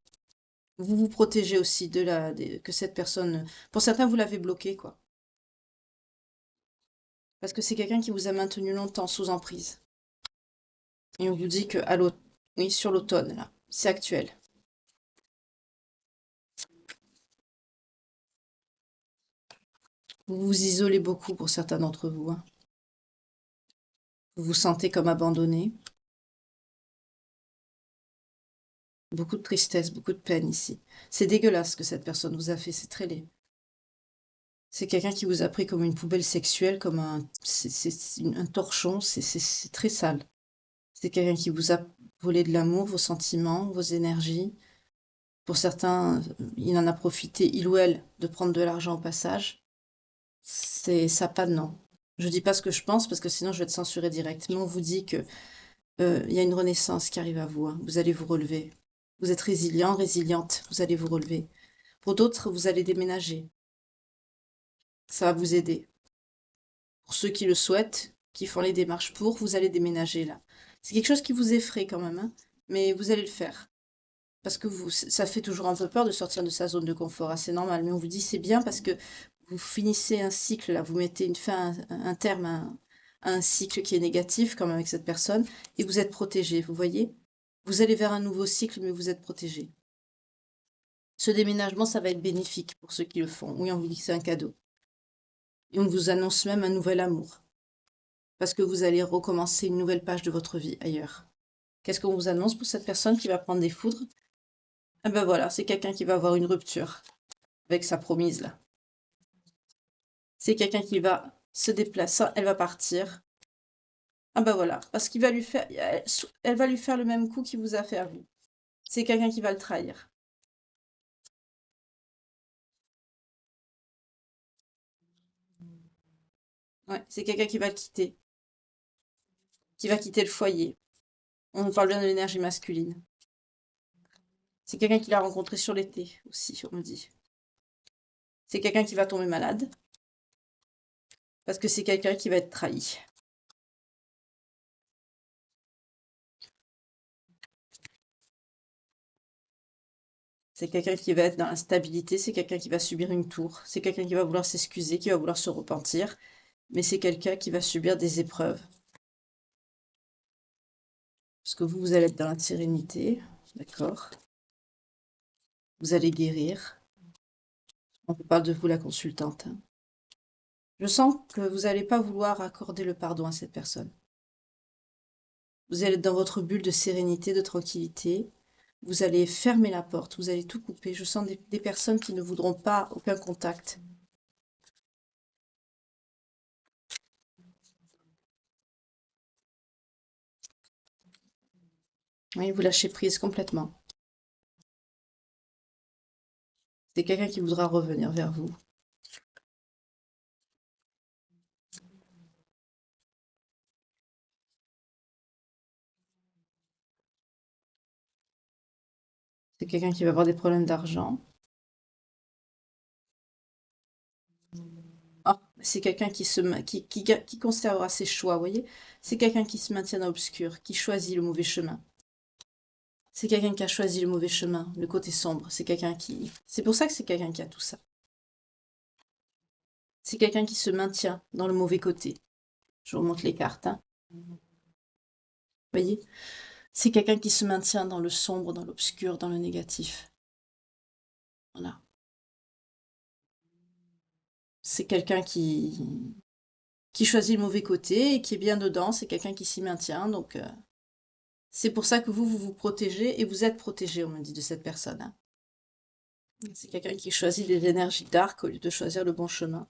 Vous vous protégez aussi que cette personne... Pour certains, vous l'avez bloqué, quoi. Parce que c'est quelqu'un qui vous a maintenu longtemps sous emprise. Et on vous dit que oui, sur l'automne, là, c'est actuel. Vous vous isolez beaucoup pour certains d'entre vous, hein. Vous vous sentez comme abandonné. Beaucoup de tristesse, beaucoup de peine ici. C'est dégueulasse ce que cette personne vous a fait, c'est très laid. C'est quelqu'un qui vous a pris comme une poubelle sexuelle, comme un torchon, c'est très sale. C'est quelqu'un qui vous a volé de l'amour, vos sentiments, vos énergies. Pour certains, il en a profité, il ou elle, de prendre de l'argent au passage. Ça n'a pas de nom. Je dis pas ce que je pense parce que sinon je vais être censurée directement. On vous dit que il y a une renaissance qui arrive à vous, hein. Vous allez vous relever. Vous êtes résilient, résiliente. Vous allez vous relever. Pour d'autres, vous allez déménager. Ça va vous aider. Pour ceux qui le souhaitent, qui font les démarches pour, vous allez déménager là. C'est quelque chose qui vous effraie quand même, hein, mais vous allez le faire. Parce que ça fait toujours un peu peur de sortir de sa zone de confort, assez normal. Mais on vous dit c'est bien parce que vous finissez un cycle là, vous mettez une fin, un terme à un cycle qui est négatif, comme avec cette personne, et vous êtes protégé, vous voyez? Vous allez vers un nouveau cycle, mais vous êtes protégé. Ce déménagement, ça va être bénéfique pour ceux qui le font. Oui, on vous dit que c'est un cadeau. Et on vous annonce même un nouvel amour. Parce que vous allez recommencer une nouvelle page de votre vie ailleurs. Qu'est-ce qu'on vous annonce pour cette personne qui va prendre des foudres? Ah ben voilà, c'est quelqu'un qui va avoir une rupture avec sa promise là. C'est quelqu'un qui va se déplacer, elle va partir. Ah ben voilà, parce qu'il va lui faire, elle va lui faire le même coup qu'il vous a fait à vous. C'est quelqu'un qui va le trahir. Ouais, c'est quelqu'un qui va le quitter, qui va quitter le foyer. On nous parle bien de l'énergie masculine. C'est quelqu'un qui l'a rencontré sur l'été aussi, on me dit. C'est quelqu'un qui va tomber malade, parce que c'est quelqu'un qui va être trahi. C'est quelqu'un qui va être dans l'instabilité, c'est quelqu'un qui va subir une tour, c'est quelqu'un qui va vouloir s'excuser, qui va vouloir se repentir, mais c'est quelqu'un qui va subir des épreuves. Parce que vous allez être dans la sérénité, d'accord? Vous allez guérir. On vous parle de vous, la consultante, hein. Je sens que vous n'allez pas vouloir accorder le pardon à cette personne. Vous allez être dans votre bulle de sérénité, de tranquillité. Vous allez fermer la porte, vous allez tout couper. Je sens des personnes qui ne voudront pas aucun contact. Oui, vous lâchez prise complètement. C'est quelqu'un qui voudra revenir vers vous. C'est quelqu'un qui va avoir des problèmes d'argent. Ah, c'est quelqu'un qui conservera ses choix, vous voyez? C'est quelqu'un qui se maintient dans l'obscur, qui choisit le mauvais chemin. C'est quelqu'un qui a choisi le mauvais chemin, le côté sombre. C'est quelqu'un qui... C'est pour ça que c'est quelqu'un qui a tout ça. C'est quelqu'un qui se maintient dans le mauvais côté. Je vous remonte les cartes, hein. Vous voyez? C'est quelqu'un qui se maintient dans le sombre, dans l'obscur, dans le négatif. Voilà. C'est quelqu'un qui choisit le mauvais côté et qui est bien dedans. C'est quelqu'un qui s'y maintient. Donc, c'est pour ça que vous vous protégez et vous êtes protégé, on me dit, de cette personne, hein. C'est quelqu'un qui choisit des énergies dark au lieu de choisir le bon chemin.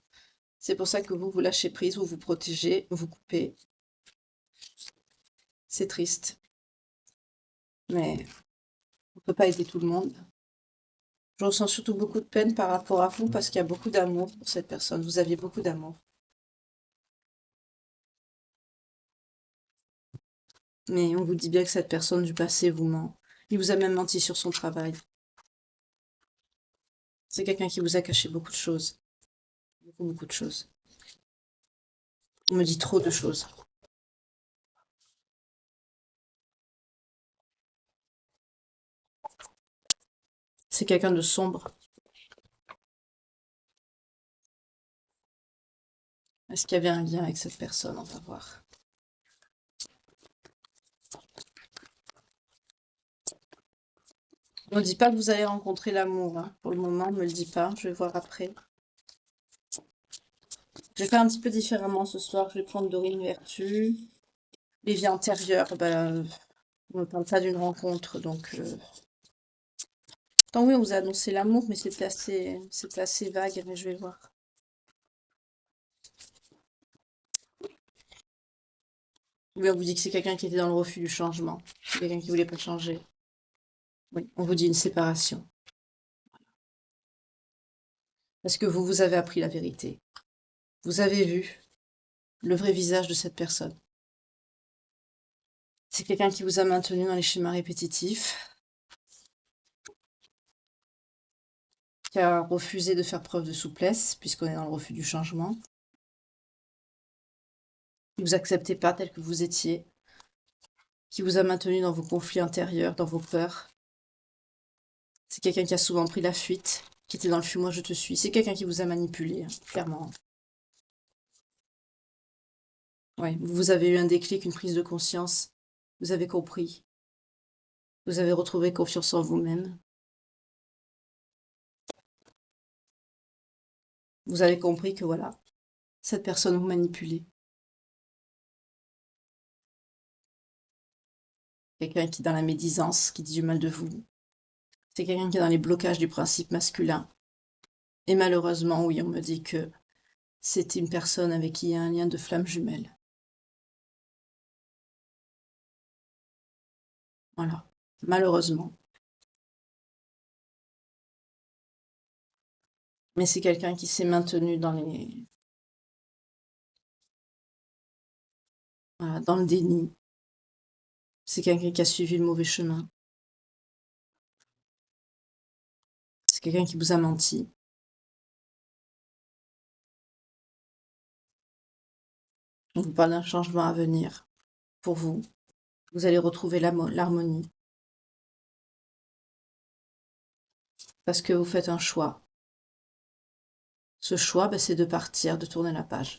C'est pour ça que vous lâchez prise, vous vous protégez, vous coupez. C'est triste, mais on peut pas aider tout le monde. Je ressens surtout beaucoup de peine par rapport à vous parce qu'il y a beaucoup d'amour pour cette personne. Vous aviez beaucoup d'amour. Mais on vous dit bien que cette personne du passé vous ment. Il vous a même menti sur son travail. C'est quelqu'un qui vous a caché beaucoup de choses. Beaucoup, beaucoup de choses. On me dit trop de choses. C'est quelqu'un de sombre. Est-ce qu'il y avait un lien avec cette personne? On va voir. On ne dit pas que vous allez rencontrer l'amour, hein. Pour le moment, on me le dit pas. Je vais voir après. Je vais faire un petit peu différemment ce soir. Je vais prendre Dorine Vertu. Les vies antérieures, ben, on ne parle pas d'une rencontre, donc tant oui, on vous a annoncé l'amour, mais c'était assez vague, mais je vais voir. Oui, on vous dit que c'est quelqu'un qui était dans le refus du changement. C'est quelqu'un qui voulait pas changer. Oui, on vous dit une séparation. Parce que vous avez appris la vérité. Vous avez vu le vrai visage de cette personne. C'est quelqu'un qui vous a maintenu dans les schémas répétitifs, qui a refusé de faire preuve de souplesse, puisqu'on est dans le refus du changement. Qui vous acceptez pas tel que vous étiez, qui vous a maintenu dans vos conflits intérieurs, dans vos peurs. C'est quelqu'un qui a souvent pris la fuite, qui était dans le fuis, moi je te suis. C'est quelqu'un qui vous a manipulé, hein, clairement. Ouais, vous avez eu un déclic, une prise de conscience. Vous avez compris. Vous avez retrouvé confiance en vous-même. Vous avez compris que voilà, cette personne vous manipulait. Quelqu'un qui est dans la médisance, qui dit du mal de vous. C'est quelqu'un qui est dans les blocages du principe masculin. Et malheureusement, oui, on me dit que c'est une personne avec qui il y a un lien de flamme jumelle. Voilà. Malheureusement. Mais c'est quelqu'un qui s'est maintenu voilà, dans le déni. C'est quelqu'un qui a suivi le mauvais chemin. C'est quelqu'un qui vous a menti. On vous parle d'un changement à venir pour vous. Vous allez retrouver l'harmonie parce que vous faites un choix. Ce choix, ben, c'est de partir, de tourner la page.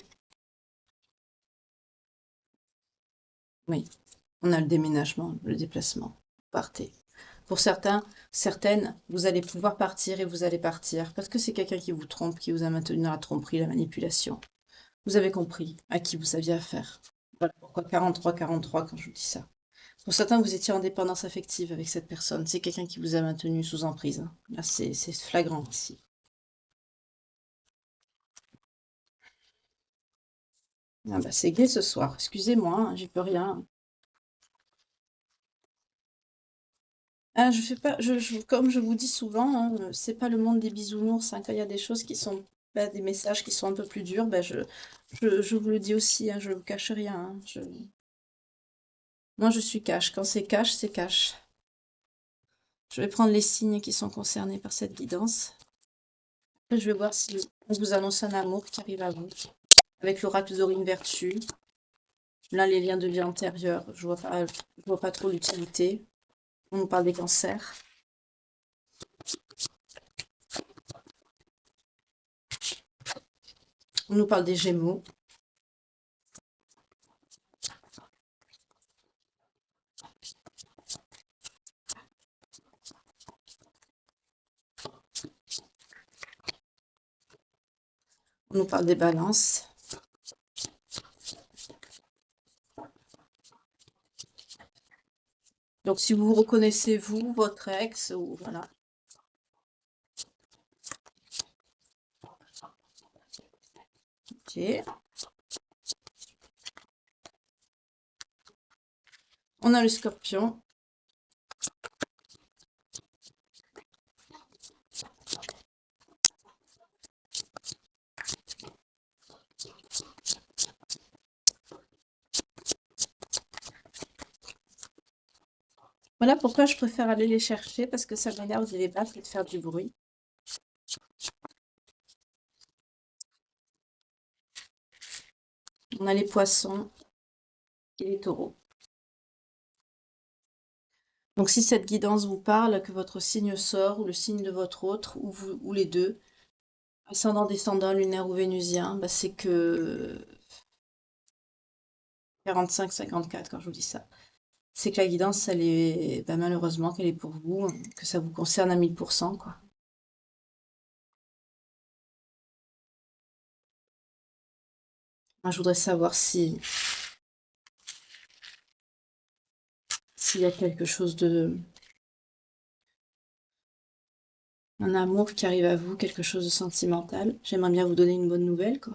Oui, on a le déménagement, le déplacement. Partez. Pour certains, certaines, vous allez pouvoir partir et vous allez partir parce que c'est quelqu'un qui vous trompe, qui vous a maintenu dans la tromperie, la manipulation. Vous avez compris à qui vous aviez affaire. Voilà pourquoi 43-43 quand je vous dis ça. Pour certains, vous étiez en dépendance affective avec cette personne. C'est quelqu'un qui vous a maintenu sous emprise, hein. Là, c'est flagrant ici. Ah bah, c'est gai ce soir. Excusez-moi, hein, j'y peux rien. Ah, je fais pas, comme je vous dis souvent, hein, c'est pas le monde des bisounours, hein. Quand il y a des choses qui sont, bah, des messages qui sont un peu plus durs, bah, je vous le dis aussi, hein, je vous cache rien, hein. Moi, je suis cash. Quand c'est cash, c'est cash. Je vais prendre les signes qui sont concernés par cette guidance. Après, je vais voir si on vous annonce un amour qui arrive à vous. Avec l'oracle d'Orine Vertu. Là, les liens de vie antérieure, je vois pas trop l'utilité. On nous parle des cancers. On nous parle des Gémeaux. On nous parle des balances. Donc, si vous reconnaissez, vous, votre ex, ou voilà. Ok. On a le scorpion. Voilà pourquoi je préfère aller les chercher, parce que ça m'énerve de les battre et de faire du bruit. On a les poissons et les taureaux. Donc si cette guidance vous parle, que votre signe sort, ou le signe de votre autre, ou vous, ou les deux, ascendant, descendant, lunaire ou vénusien, bah, c'est que 45-54 quand je vous dis ça. C'est que la guidance, elle est, bah, malheureusement, qu'elle est pour vous, que ça vous concerne à 1000%, quoi. Moi, je voudrais savoir si s'il y a quelque chose de... un amour qui arrive à vous, quelque chose de sentimental. J'aimerais bien vous donner une bonne nouvelle, quoi.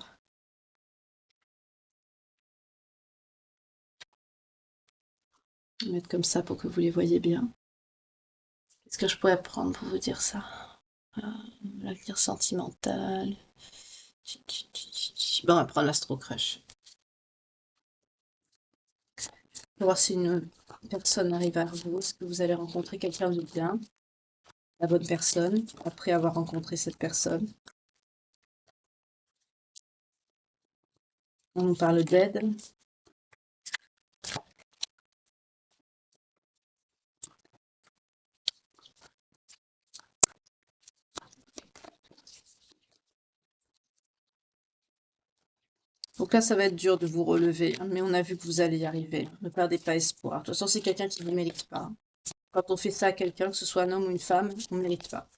Je vais mettre comme ça pour que vous les voyez bien. Qu'est-ce que je pourrais prendre pour vous dire ça? L'avenir sentimental. Bon, on va prendre l'Astro Crush. On va voir si une personne arrive à vous. Est-ce que vous allez rencontrer quelqu'un de bien, la bonne personne, après avoir rencontré cette personne? On nous parle d'aide. Donc là, ça va être dur de vous relever, hein, mais on a vu que vous allez y arriver. Ne perdez pas espoir. De toute façon, c'est quelqu'un qui ne vous mérite pas. Quand on fait ça à quelqu'un, que ce soit un homme ou une femme, on ne mérite pas.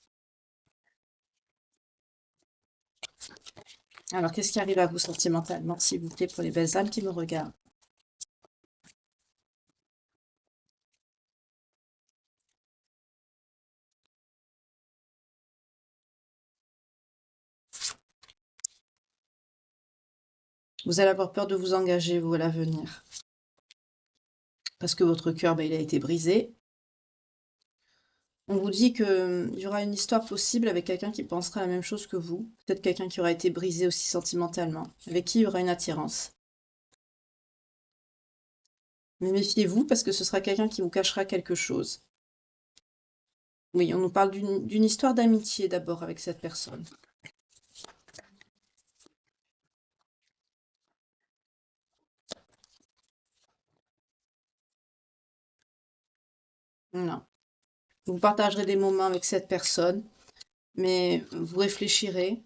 Alors, qu'est-ce qui arrive à vous sentimentalement, s'il vous plaît, pour les belles âmes qui me regardent? Vous allez avoir peur de vous engager, vous, à l'avenir. Parce que votre cœur, ben, il a été brisé. On vous dit que il y aura une histoire possible avec quelqu'un qui pensera la même chose que vous. Peut-être quelqu'un qui aura été brisé aussi sentimentalement, avec qui il y aura une attirance. Mais méfiez-vous parce que ce sera quelqu'un qui vous cachera quelque chose. Oui, on nous parle d'une histoire d'amitié d'abord avec cette personne. Non. Vous partagerez des moments avec cette personne, mais vous réfléchirez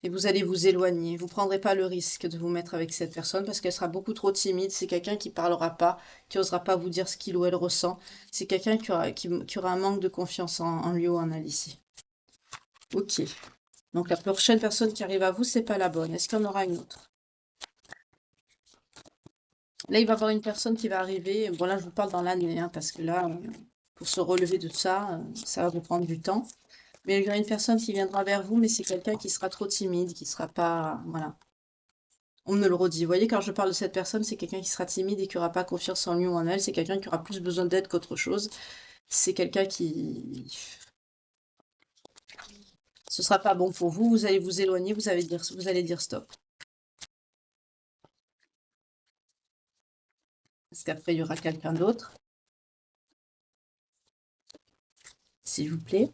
et vous allez vous éloigner. Vous ne prendrez pas le risque de vous mettre avec cette personne parce qu'elle sera beaucoup trop timide. C'est quelqu'un qui parlera pas, qui osera pas vous dire ce qu'il ou elle ressent. C'est quelqu'un qui aura un manque de confiance en lui ou en elle ici. Ok. Donc la prochaine personne qui arrive à vous, c'est pas la bonne. Est-ce qu'il y en aura une autre? Là, il va y avoir une personne qui va arriver. Bon, là, je vous parle dans l'année, hein, parce que là, pour se relever de ça, ça va vous prendre du temps. Mais il y aura une personne qui viendra vers vous, mais c'est quelqu'un qui sera trop timide, qui sera pas, voilà. On me le redit. Vous voyez, quand je parle de cette personne, c'est quelqu'un qui sera timide et qui aura pas confiance en lui ou en elle. C'est quelqu'un qui aura plus besoin d'aide qu'autre chose. C'est quelqu'un qui... Ce sera pas bon pour vous. Vous allez vous éloigner. Vous allez dire stop. Parce qu'après, il y aura quelqu'un d'autre. S'il vous plaît.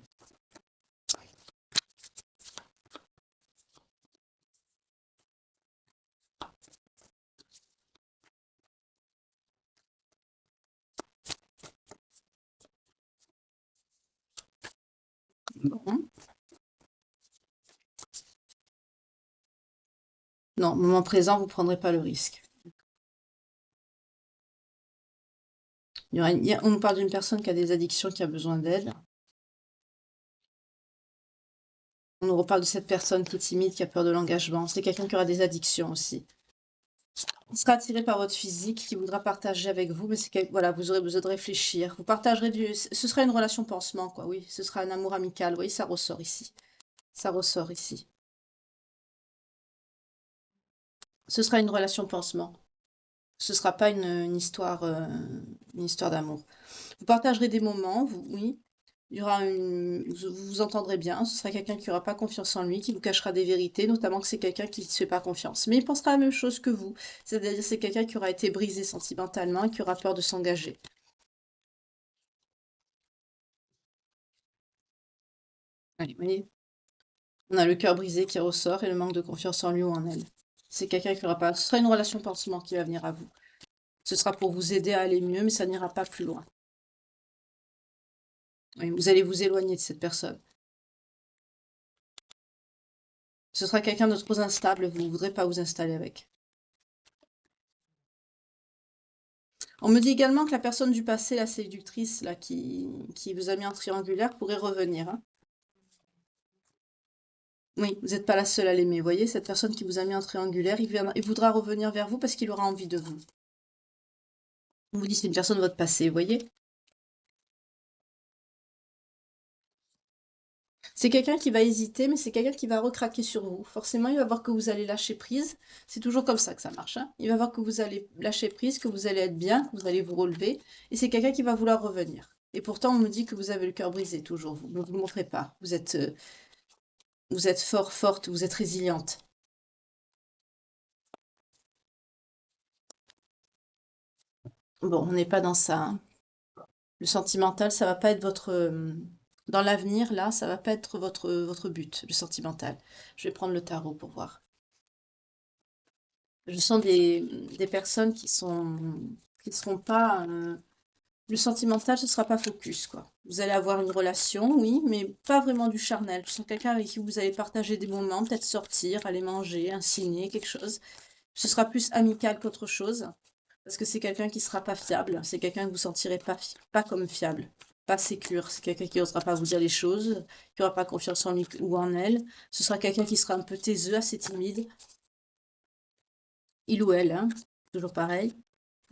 Bon. Non, au moment présent, vous prendrez pas le risque. On nous parle d'une personne qui a des addictions, qui a besoin d'aide. On nous reparle de cette personne qui est timide, qui a peur de l'engagement. C'est quelqu'un qui aura des addictions aussi. Il sera attiré par votre physique, qui voudra partager avec vous, mais voilà, vous aurez besoin de réfléchir. Vous partagerez ce sera une relation pansement, quoi, oui. Ce sera un amour amical, oui, ça ressort ici. Ça ressort ici. Ce sera une relation pansement. Ce sera pas une histoire d'amour. Vous partagerez des moments, oui. Il y aura vous vous entendrez bien. Ce sera quelqu'un qui n'aura pas confiance en lui, qui vous cachera des vérités, notamment que c'est quelqu'un qui ne se fait pas confiance. Mais il pensera la même chose que vous. C'est-à-dire c'est quelqu'un qui aura été brisé sentimentalement et qui aura peur de s'engager. Allez, vous voyez, on a le cœur brisé qui ressort et le manque de confiance en lui ou en elle. C'est quelqu'un qui aura pas. Ce sera une relation pansement qui va venir à vous. Ce sera pour vous aider à aller mieux, mais ça n'ira pas plus loin. Oui, vous allez vous éloigner de cette personne. Ce sera quelqu'un de trop instable, vous ne voudrez pas vous installer avec. On me dit également que la personne du passé, la séductrice, là, qui vous a mis en triangulaire, pourrait revenir, hein. Oui, vous n'êtes pas la seule à l'aimer. Vous voyez, cette personne qui vous a mis en triangulaire, il voudra revenir vers vous parce qu'il aura envie de vous. On vous dit c'est une personne de votre passé, vous voyez. C'est quelqu'un qui va hésiter, mais c'est quelqu'un qui va recraquer sur vous. Forcément, il va voir que vous allez lâcher prise. C'est toujours comme ça que ça marche, hein. Il va voir que vous allez lâcher prise, que vous allez être bien, que vous allez vous relever. Et c'est quelqu'un qui va vouloir revenir. Et pourtant, on me dit que vous avez le cœur brisé, toujours. Vous ne vous le montrez pas. Vous êtes fort, forte, vous êtes résiliente. Bon, on n'est pas dans ça, hein. Le sentimental, ça va pas être dans l'avenir, là, ça va pas être votre but, le sentimental. Je vais prendre le tarot pour voir. Je sens des personnes qui seront pas. Le sentimental, ce sera pas focus, quoi. Vous allez avoir une relation, oui, mais pas vraiment du charnel. Je sens quelqu'un avec qui vous allez partager des moments, peut-être sortir, aller manger, un ciné, quelque chose. Ce sera plus amical qu'autre chose, parce que c'est quelqu'un qui sera pas fiable. C'est quelqu'un que vous sentirez pas comme fiable, pas sécure. C'est quelqu'un qui n'osera pas vous dire les choses, qui n'aura pas confiance en lui ou en elle. Ce sera quelqu'un qui sera un peu taiseux, assez timide. Il ou elle, hein, toujours pareil.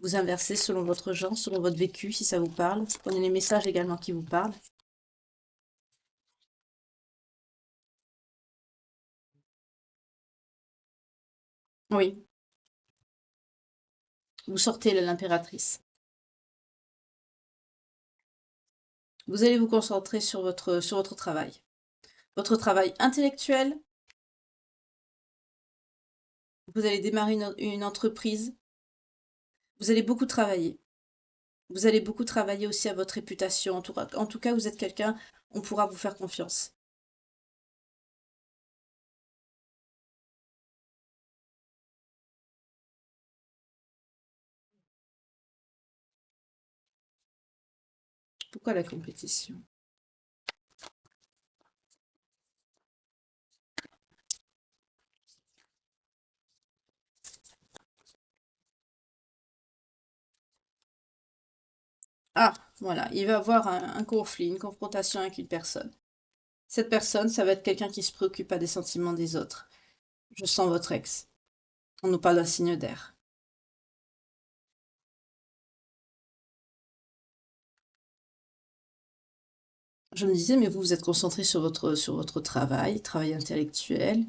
Vous inversez selon votre genre, selon votre vécu, si ça vous parle. Prenez les messages également qui vous parlent. Oui, vous sortez l'impératrice. Vous allez vous concentrer sur votre travail. Votre travail intellectuel, vous allez démarrer une entreprise, vous allez beaucoup travailler. Vous allez beaucoup travailler aussi à votre réputation. En tout cas, vous êtes quelqu'un, on pourra vous faire confiance. Pourquoi la compétition? Ah, voilà, il va y avoir un conflit, une confrontation avec une personne. Cette personne, ça va être quelqu'un qui se préoccupe pas des sentiments des autres. Je sens votre ex. On nous parle d'un signe d'air. Je me disais, mais vous, vous êtes concentré sur votre travail intellectuel.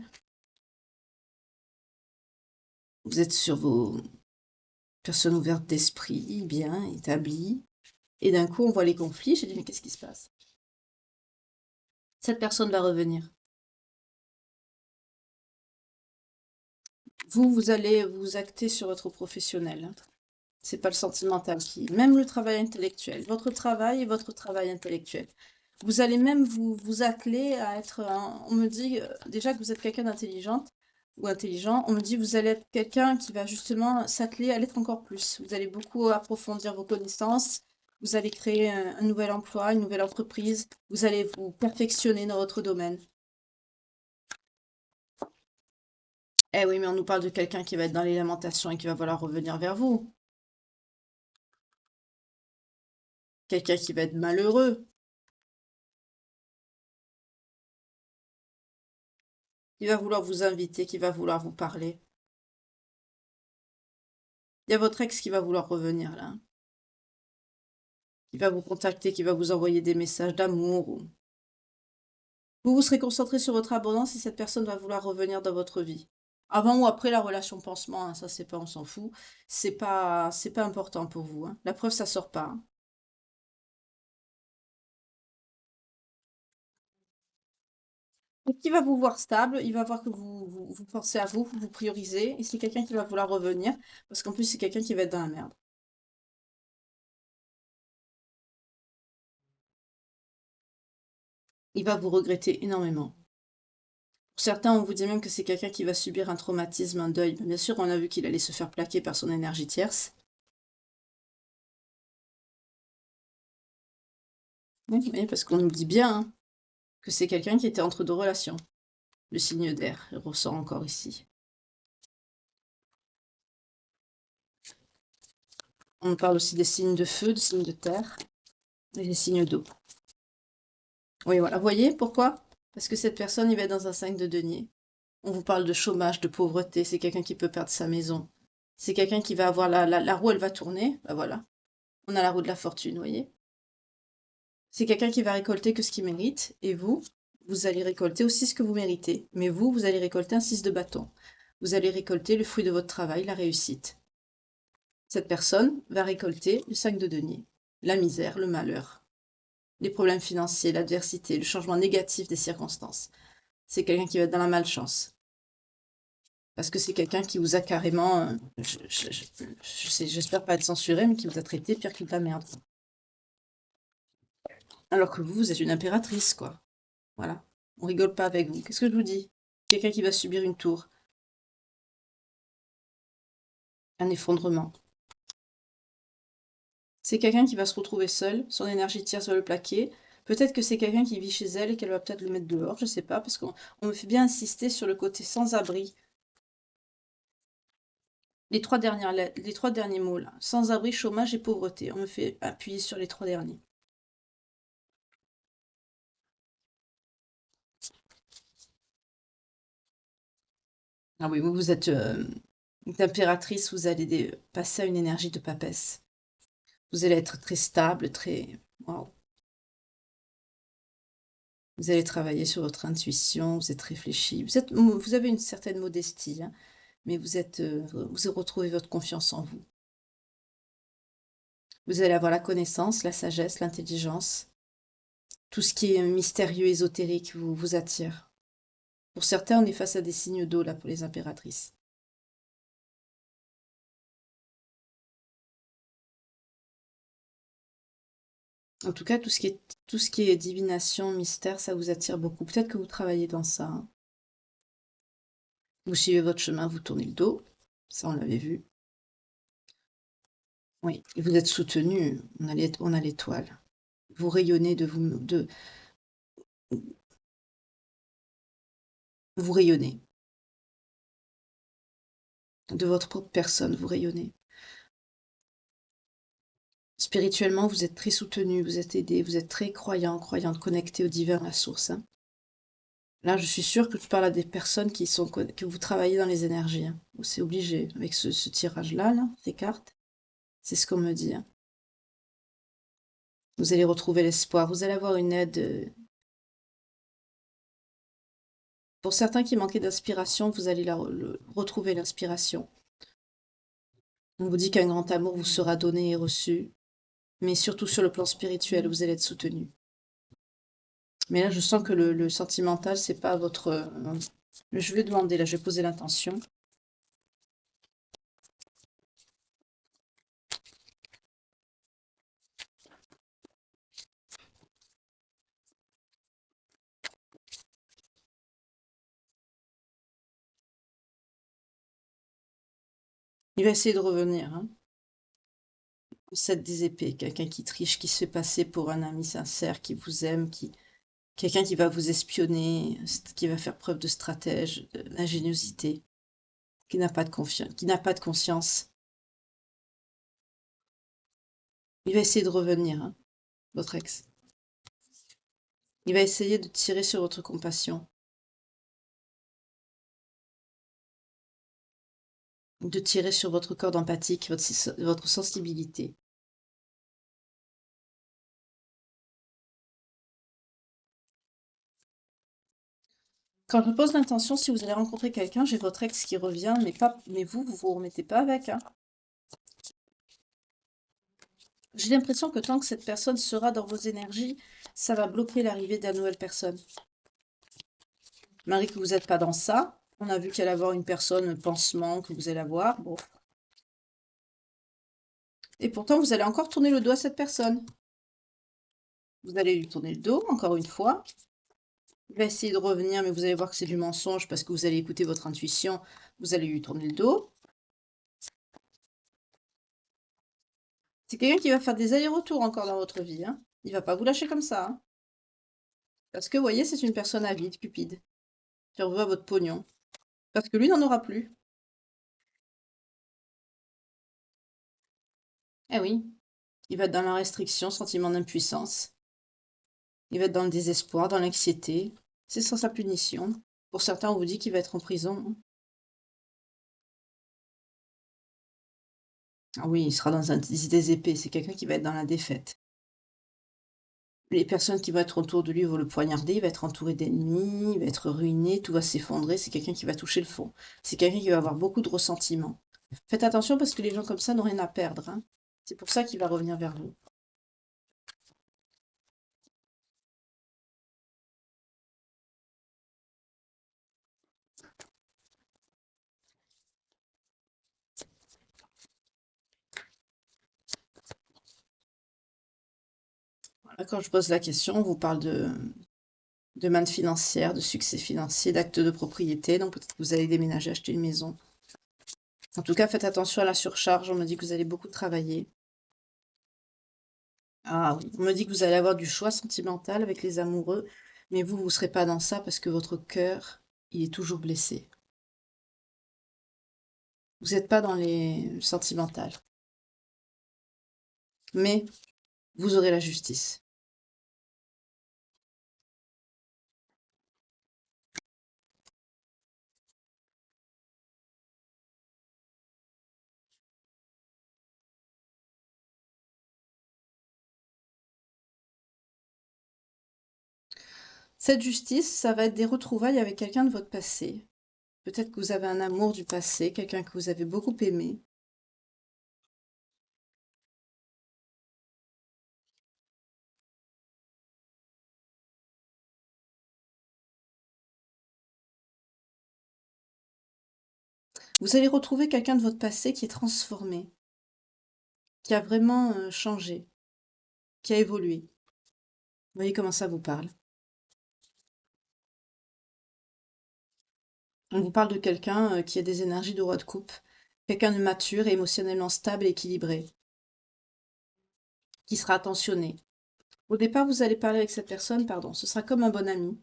Vous êtes sur vos personnes ouvertes d'esprit, bien établies. Et d'un coup, on voit les conflits. J'ai dit, mais qu'est-ce qui se passe? Cette personne va revenir. Vous allez vous acter sur votre professionnel, hein. C'est pas le sentimental qui. Même le travail intellectuel. Votre travail et votre travail intellectuel. Vous allez même vous atteler à être. On me dit déjà que vous êtes quelqu'un d'intelligente ou intelligent. On me dit que vous allez être quelqu'un qui va justement s'atteler à l'être encore plus. Vous allez beaucoup approfondir vos connaissances. Vous allez créer un nouvel emploi, une nouvelle entreprise. Vous allez vous perfectionner dans votre domaine. Eh oui, mais on nous parle de quelqu'un qui va être dans les lamentations et qui va vouloir revenir vers vous. Quelqu'un qui va être malheureux. qui va vouloir vous inviter, qui va vouloir vous parler. Il y a votre ex qui va vouloir revenir là, hein, qui va vous contacter, qui va vous envoyer des messages d'amour. Vous vous serez concentré sur votre abondance et cette personne va vouloir revenir dans votre vie. Avant ou après la relation pansement, hein, ça c'est pas, on s'en fout. C'est pas important pour vous, hein. La preuve, ça sort pas, hein. Donc, il va vous voir stable, il va voir que vous pensez à vous, vous priorisez, et c'est quelqu'un qui va vouloir revenir, parce qu'en plus c'est quelqu'un qui va être dans la merde. Il va vous regretter énormément. Pour certains, on vous dit même que c'est quelqu'un qui va subir un traumatisme, un deuil. Bien sûr, on a vu qu'il allait se faire plaquer par son énergie tierce. Oui, parce qu'on nous dit bien, hein, que c'est quelqu'un qui était entre deux relations. Le signe d'air, il ressort encore ici. On parle aussi des signes de feu, des signes de terre et des signes d'eau. Oui, voilà. Vous voyez pourquoi? Parce que cette personne, il va être dans un 5 de denier. On vous parle de chômage, de pauvreté. C'est quelqu'un qui peut perdre sa maison. C'est quelqu'un qui va avoir la roue, elle va tourner. Ben voilà. On a la roue de la fortune, vous voyez? C'est quelqu'un qui va récolter que ce qu'il mérite. Et vous, vous allez récolter aussi ce que vous méritez. Mais vous, vous allez récolter un 6 de bâton. Vous allez récolter le fruit de votre travail, la réussite. Cette personne va récolter le 5 de denier. La misère, le malheur, les problèmes financiers, l'adversité, le changement négatif des circonstances. C'est quelqu'un qui va être dans la malchance. Parce que c'est quelqu'un qui vous a carrément, j'espère pas être censuré, mais qui vous a traité pire que de la merde. Alors que vous, vous êtes une impératrice, quoi. Voilà. On rigole pas avec vous. Qu'est-ce que je vous dis? Quelqu'un qui va subir une tour, un effondrement. C'est quelqu'un qui va se retrouver seul, son énergie tierce va le plaquer. Peut-être que c'est quelqu'un qui vit chez elle et qu'elle va peut-être le mettre dehors, je sais pas, parce qu'on me fait bien insister sur le côté sans-abri. Les trois derniers mots là, sans-abri, chômage et pauvreté. On me fait appuyer sur les trois derniers. Ah oui, vous êtes une impératrice, vous allez passer à une énergie de papesse. Vous allez être très stable, très... Waouh. Vous allez travailler sur votre intuition, vous êtes réfléchi, vous avez une certaine modestie, hein, mais vous retrouvez votre confiance en vous. Vous allez avoir la connaissance, la sagesse, l'intelligence, tout ce qui est mystérieux, ésotérique vous attire. Pour certains, on est face à des signes d'eau là pour les impératrices. En tout cas, tout ce qui est divination, mystère, ça vous attire beaucoup. Peut-être que vous travaillez dans ça, hein. Vous suivez votre chemin, vous tournez le dos. Ça, on l'avait vu. Oui, et vous êtes soutenu. On a l'étoile. Vous rayonnez vous rayonnez. De votre propre personne, vous rayonnez. Spirituellement, vous êtes très soutenu, vous êtes aidé, vous êtes très croyante, connecté au divin, à la source, hein. Là, je suis sûre que tu parles à des personnes que vous travaillez dans les énergies, hein. C'est obligé, avec ce tirage-là, là, ces cartes. C'est ce qu'on me dit, hein. Vous allez retrouver l'espoir, vous allez avoir une aide. Pour certains qui manquaient d'inspiration, vous allez retrouver l'inspiration. On vous dit qu'un grand amour vous sera donné et reçu, mais surtout sur le plan spirituel, vous allez être soutenu. Mais là, je sens que le sentimental, c'est pas votre... je vais demander, là, je vais poser l'intention. Il va essayer de revenir, hein. 7 des épées, quelqu'un qui triche, qui se fait passer pour un ami sincère, qui vous aime, quelqu'un qui va vous espionner, qui va faire preuve de stratège, d'ingéniosité, qui n'a pas de confiance, qui n'a pas de conscience. Il va essayer de revenir, hein, votre ex. Il va essayer de tirer sur votre compassion. de tirer sur votre corde empathique, votre sensibilité. Quand je pose l'intention, si vous allez rencontrer quelqu'un, j'ai votre ex qui revient, mais vous vous remettez pas avec, hein. J'ai l'impression que tant que cette personne sera dans vos énergies, ça va bloquer l'arrivée de la nouvelle personne. Marie, que vous n'êtes pas dans ça. On a vu qu'elle allait avoir une personne pansement que vous allez avoir. Bon. Et pourtant, vous allez encore tourner le dos à cette personne. Vous allez lui tourner le dos, encore une fois. Il va essayer de revenir, mais vous allez voir que c'est du mensonge parce que vous allez écouter votre intuition. Vous allez lui tourner le dos. C'est quelqu'un qui va faire des allers-retours encore dans votre vie, hein. Il va pas vous lâcher comme ça, hein. Parce que, vous voyez, c'est une personne avide, cupide, qui en veut à votre pognon. Parce que lui n'en aura plus. Eh oui, il va être dans la restriction, sentiment d'impuissance. Il va être dans le désespoir, dans l'anxiété. C'est sans sa punition. Pour certains, on vous dit qu'il va être en prison, hein. Ah oui, il sera dans un des épées. C'est quelqu'un qui va être dans la défaite. Les personnes qui vont être autour de lui vont le poignarder, il va être entouré d'ennemis, il va être ruiné, tout va s'effondrer. C'est quelqu'un qui va toucher le fond. C'est quelqu'un qui va avoir beaucoup de ressentiments. Faites attention parce que les gens comme ça n'ont rien à perdre, hein. C'est pour ça qu'il va revenir vers vous. Voilà, quand je pose la question, on vous parle de manne financière, de succès financier, d'actes de propriété. Donc peut-être que vous allez déménager, acheter une maison. En tout cas, faites attention à la surcharge. On me dit que vous allez beaucoup travailler. Ah oui, on me dit que vous allez avoir du choix sentimental avec les amoureux, mais vous ne serez pas dans ça parce que votre cœur, il est toujours blessé. Vous n'êtes pas dans les sentimentales. Mais vous aurez la justice. Cette justice, ça va être des retrouvailles avec quelqu'un de votre passé. Peut-être que vous avez un amour du passé, quelqu'un que vous avez beaucoup aimé. Vous allez retrouver quelqu'un de votre passé qui est transformé, qui a vraiment changé, qui a évolué. Vous voyez comment ça vous parle? On vous parle de quelqu'un qui a des énergies de roi de coupe, quelqu'un de mature, émotionnellement stable et équilibré, qui sera attentionné. Au départ, vous allez parler avec cette personne, pardon, ce sera comme un bon ami,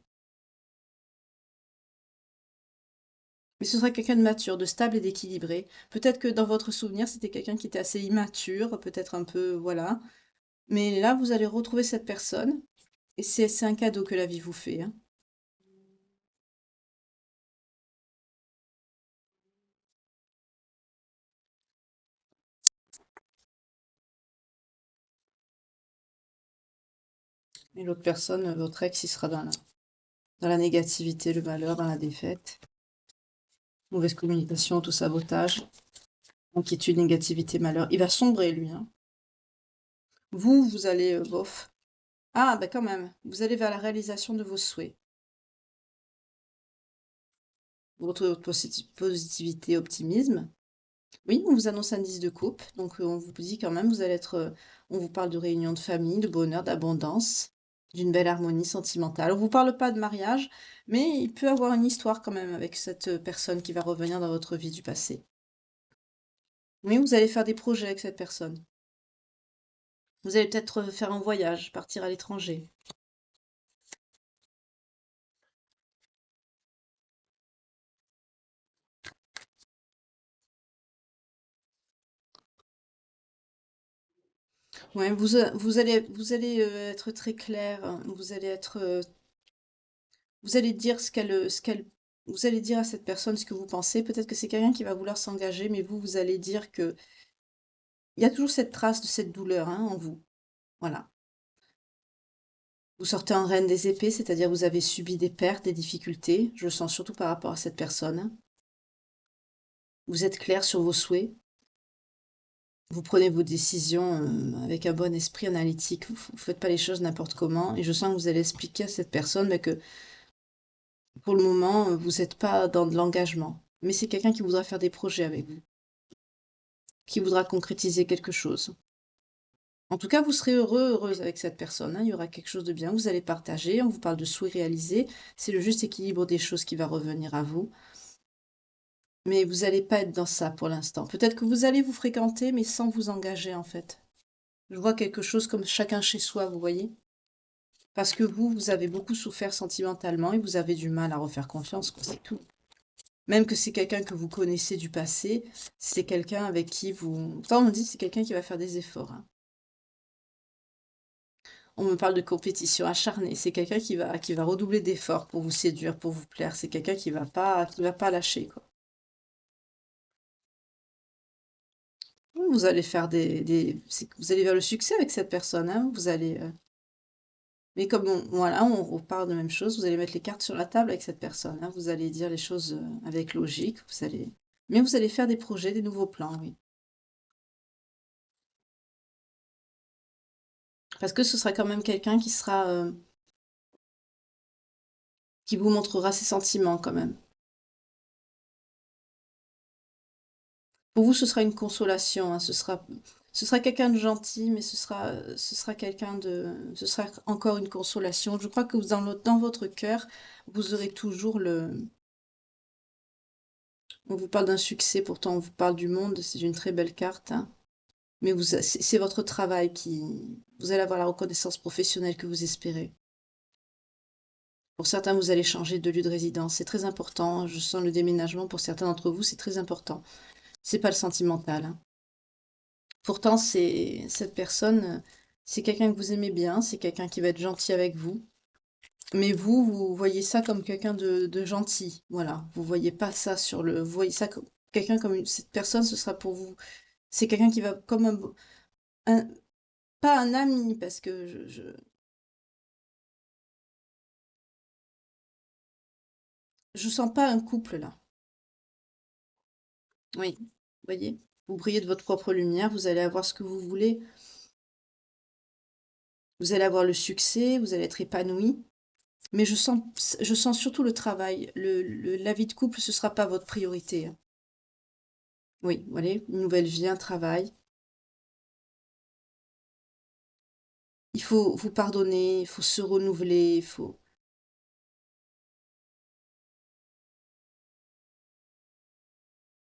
mais ce sera quelqu'un de mature, de stable et d'équilibré. Peut-être que dans votre souvenir, c'était quelqu'un qui était assez immature, peut-être un peu, voilà. Mais là, vous allez retrouver cette personne, et c'est un cadeau que la vie vous fait, hein. Et l'autre personne, votre ex, il sera dans la négativité, le malheur, dans la défaite. Mauvaise communication, tout sabotage, inquiétude, négativité, malheur. Il va sombrer, lui, hein. Vous allez, bof. Ah, bah quand même, vous allez vers la réalisation de vos souhaits. Vous retrouvez votre positivité, optimisme. Oui, on vous annonce un 10 de coupe, donc on vous dit quand même, vous allez être, on vous parle de réunion de famille, de bonheur, d'abondance, d'une belle harmonie sentimentale. On vous parle pas de mariage, mais il peut avoir une histoire quand même avec cette personne qui va revenir dans votre vie du passé. Oui, vous allez faire des projets avec cette personne. Vous allez peut-être faire un voyage, partir à l'étranger. Ouais, vous allez être très clair, hein. Vous allez dire ce qu'elle vous allez dire à cette personne ce que vous pensez. Peut-être que c'est quelqu'un qui va vouloir s'engager, mais vous, vous allez dire que il y a toujours cette trace de cette douleur, hein, en vous. Voilà. Vous sortez en reine des épées, c'est-à-dire vous avez subi des pertes, des difficultés. Je le sens surtout par rapport à cette personne. Vous êtes clair sur vos souhaits. Vous prenez vos décisions avec un bon esprit analytique. Vous ne faites pas les choses n'importe comment. Et je sens que vous allez expliquer à cette personne mais que pour le moment, vous n'êtes pas dans de l'engagement. Mais c'est quelqu'un qui voudra faire des projets avec vous, qui voudra concrétiser quelque chose. En tout cas, vous serez heureux, heureuse avec cette personne, hein. Il y aura quelque chose de bien. Vous allez partager. On vous parle de souhaits réalisés. C'est le juste équilibre des choses qui va revenir à vous. Mais vous n'allez pas être dans ça pour l'instant. Peut-être que vous allez vous fréquenter, mais sans vous engager, en fait. Je vois quelque chose comme chacun chez soi, vous voyez? Parce que vous avez beaucoup souffert sentimentalement et vous avez du mal à refaire confiance, quoi, c'est tout. Même que c'est quelqu'un que vous connaissez du passé, c'est quelqu'un avec qui vous... Enfin, on me dit c'est quelqu'un qui va faire des efforts, hein. On me parle de compétition acharnée. C'est quelqu'un qui va redoubler d'efforts pour vous séduire, pour vous plaire. C'est quelqu'un qui va pas lâcher, quoi. Vous allez faire vous allez vers le succès avec cette personne, hein. Vous allez, mais comme voilà, on reparle de la même chose, vous allez mettre les cartes sur la table avec cette personne, hein. Vous allez dire les choses avec logique. Mais vous allez faire des projets, des nouveaux plans, oui. Parce que ce sera quand même quelqu'un qui vous montrera ses sentiments quand même. Pour vous, ce sera une consolation, hein. Ce sera quelqu'un de gentil, mais ce sera encore une consolation. Je crois que dans votre cœur, vous aurez toujours on vous parle d'un succès, pourtant on vous parle du monde, c'est une très belle carte, hein. Mais c'est votre travail vous allez avoir la reconnaissance professionnelle que vous espérez. Pour certains, vous allez changer de lieu de résidence. C'est très important. Je sens le déménagement pour certains d'entre vous, c'est très important. C'est pas le sentimental, hein. Pourtant, cette personne, c'est quelqu'un que vous aimez bien, c'est quelqu'un qui va être gentil avec vous. Mais vous voyez ça comme quelqu'un de gentil. Voilà. Vous voyez pas ça vous voyez ça comme quelqu'un cette personne, ce sera pour vous. C'est quelqu'un qui va comme un- pas un ami, parce que je sens pas un couple là. Oui, vous voyez, vous brillez de votre propre lumière, vous allez avoir ce que vous voulez, vous allez avoir le succès, vous allez être épanoui, mais je sens surtout le travail. La vie de couple, ce sera pas votre priorité, hein. Oui, vous voyez, une nouvelle vie, un travail. Il faut vous pardonner, il faut se renouveler,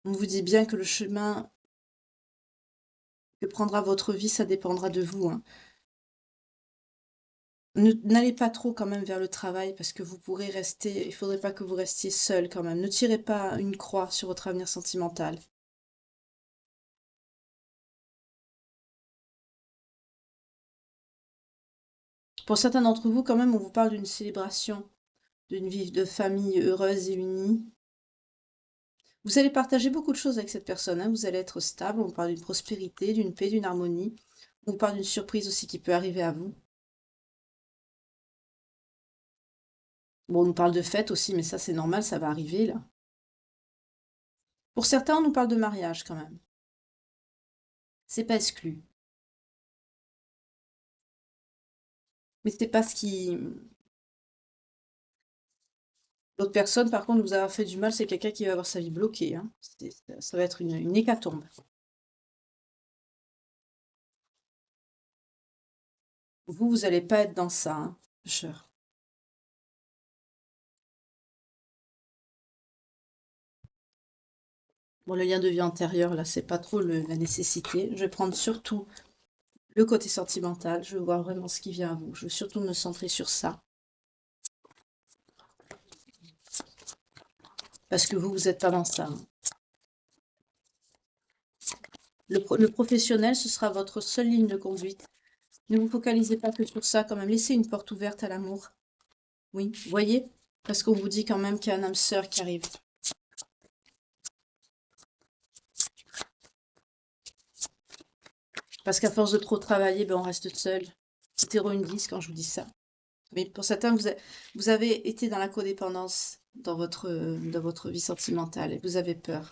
on vous dit bien que le chemin que prendra votre vie, ça dépendra de vous, hein. N'allez pas trop quand même vers le travail parce que vous pourrez rester, il faudrait pas que vous restiez seul quand même. Ne tirez pas une croix sur votre avenir sentimental. Pour certains d'entre vous, quand même, on vous parle d'une célébration, d'une vie de famille heureuse et unie. Vous allez partager beaucoup de choses avec cette personne, hein. Vous allez être stable, on vous parle d'une prospérité, d'une paix, d'une harmonie. On vous parle d'une surprise aussi qui peut arriver à vous. Bon, on nous parle de fête aussi, mais ça c'est normal, ça va arriver là. Pour certains, on nous parle de mariage quand même. C'est pas exclu. Mais c'est pas ce qui... L'autre personne, par contre, vous avoir fait du mal, c'est quelqu'un qui va avoir sa vie bloquée, hein. Ça va être une hécatombe. Vous allez pas être dans ça, hein, cher. Bon, le lien de vie antérieur, là, c'est pas trop la nécessité. Je vais prendre surtout le côté sentimental. Je veux voir vraiment ce qui vient à vous. Je veux surtout me centrer sur ça. Parce que vous êtes pas dans ça, hein. Le professionnel, ce sera votre seule ligne de conduite. Ne vous focalisez pas que sur ça, quand même. Laissez une porte ouverte à l'amour. Oui, vous voyez? Parce qu'on vous dit quand même qu'il y a un âme sœur qui arrive. Parce qu'à force de trop travailler, ben on reste seul. C'est héroïne 10 quand je vous dis ça. Mais pour certains, vous avez été dans la codépendance dans votre vie sentimentale et vous avez peur.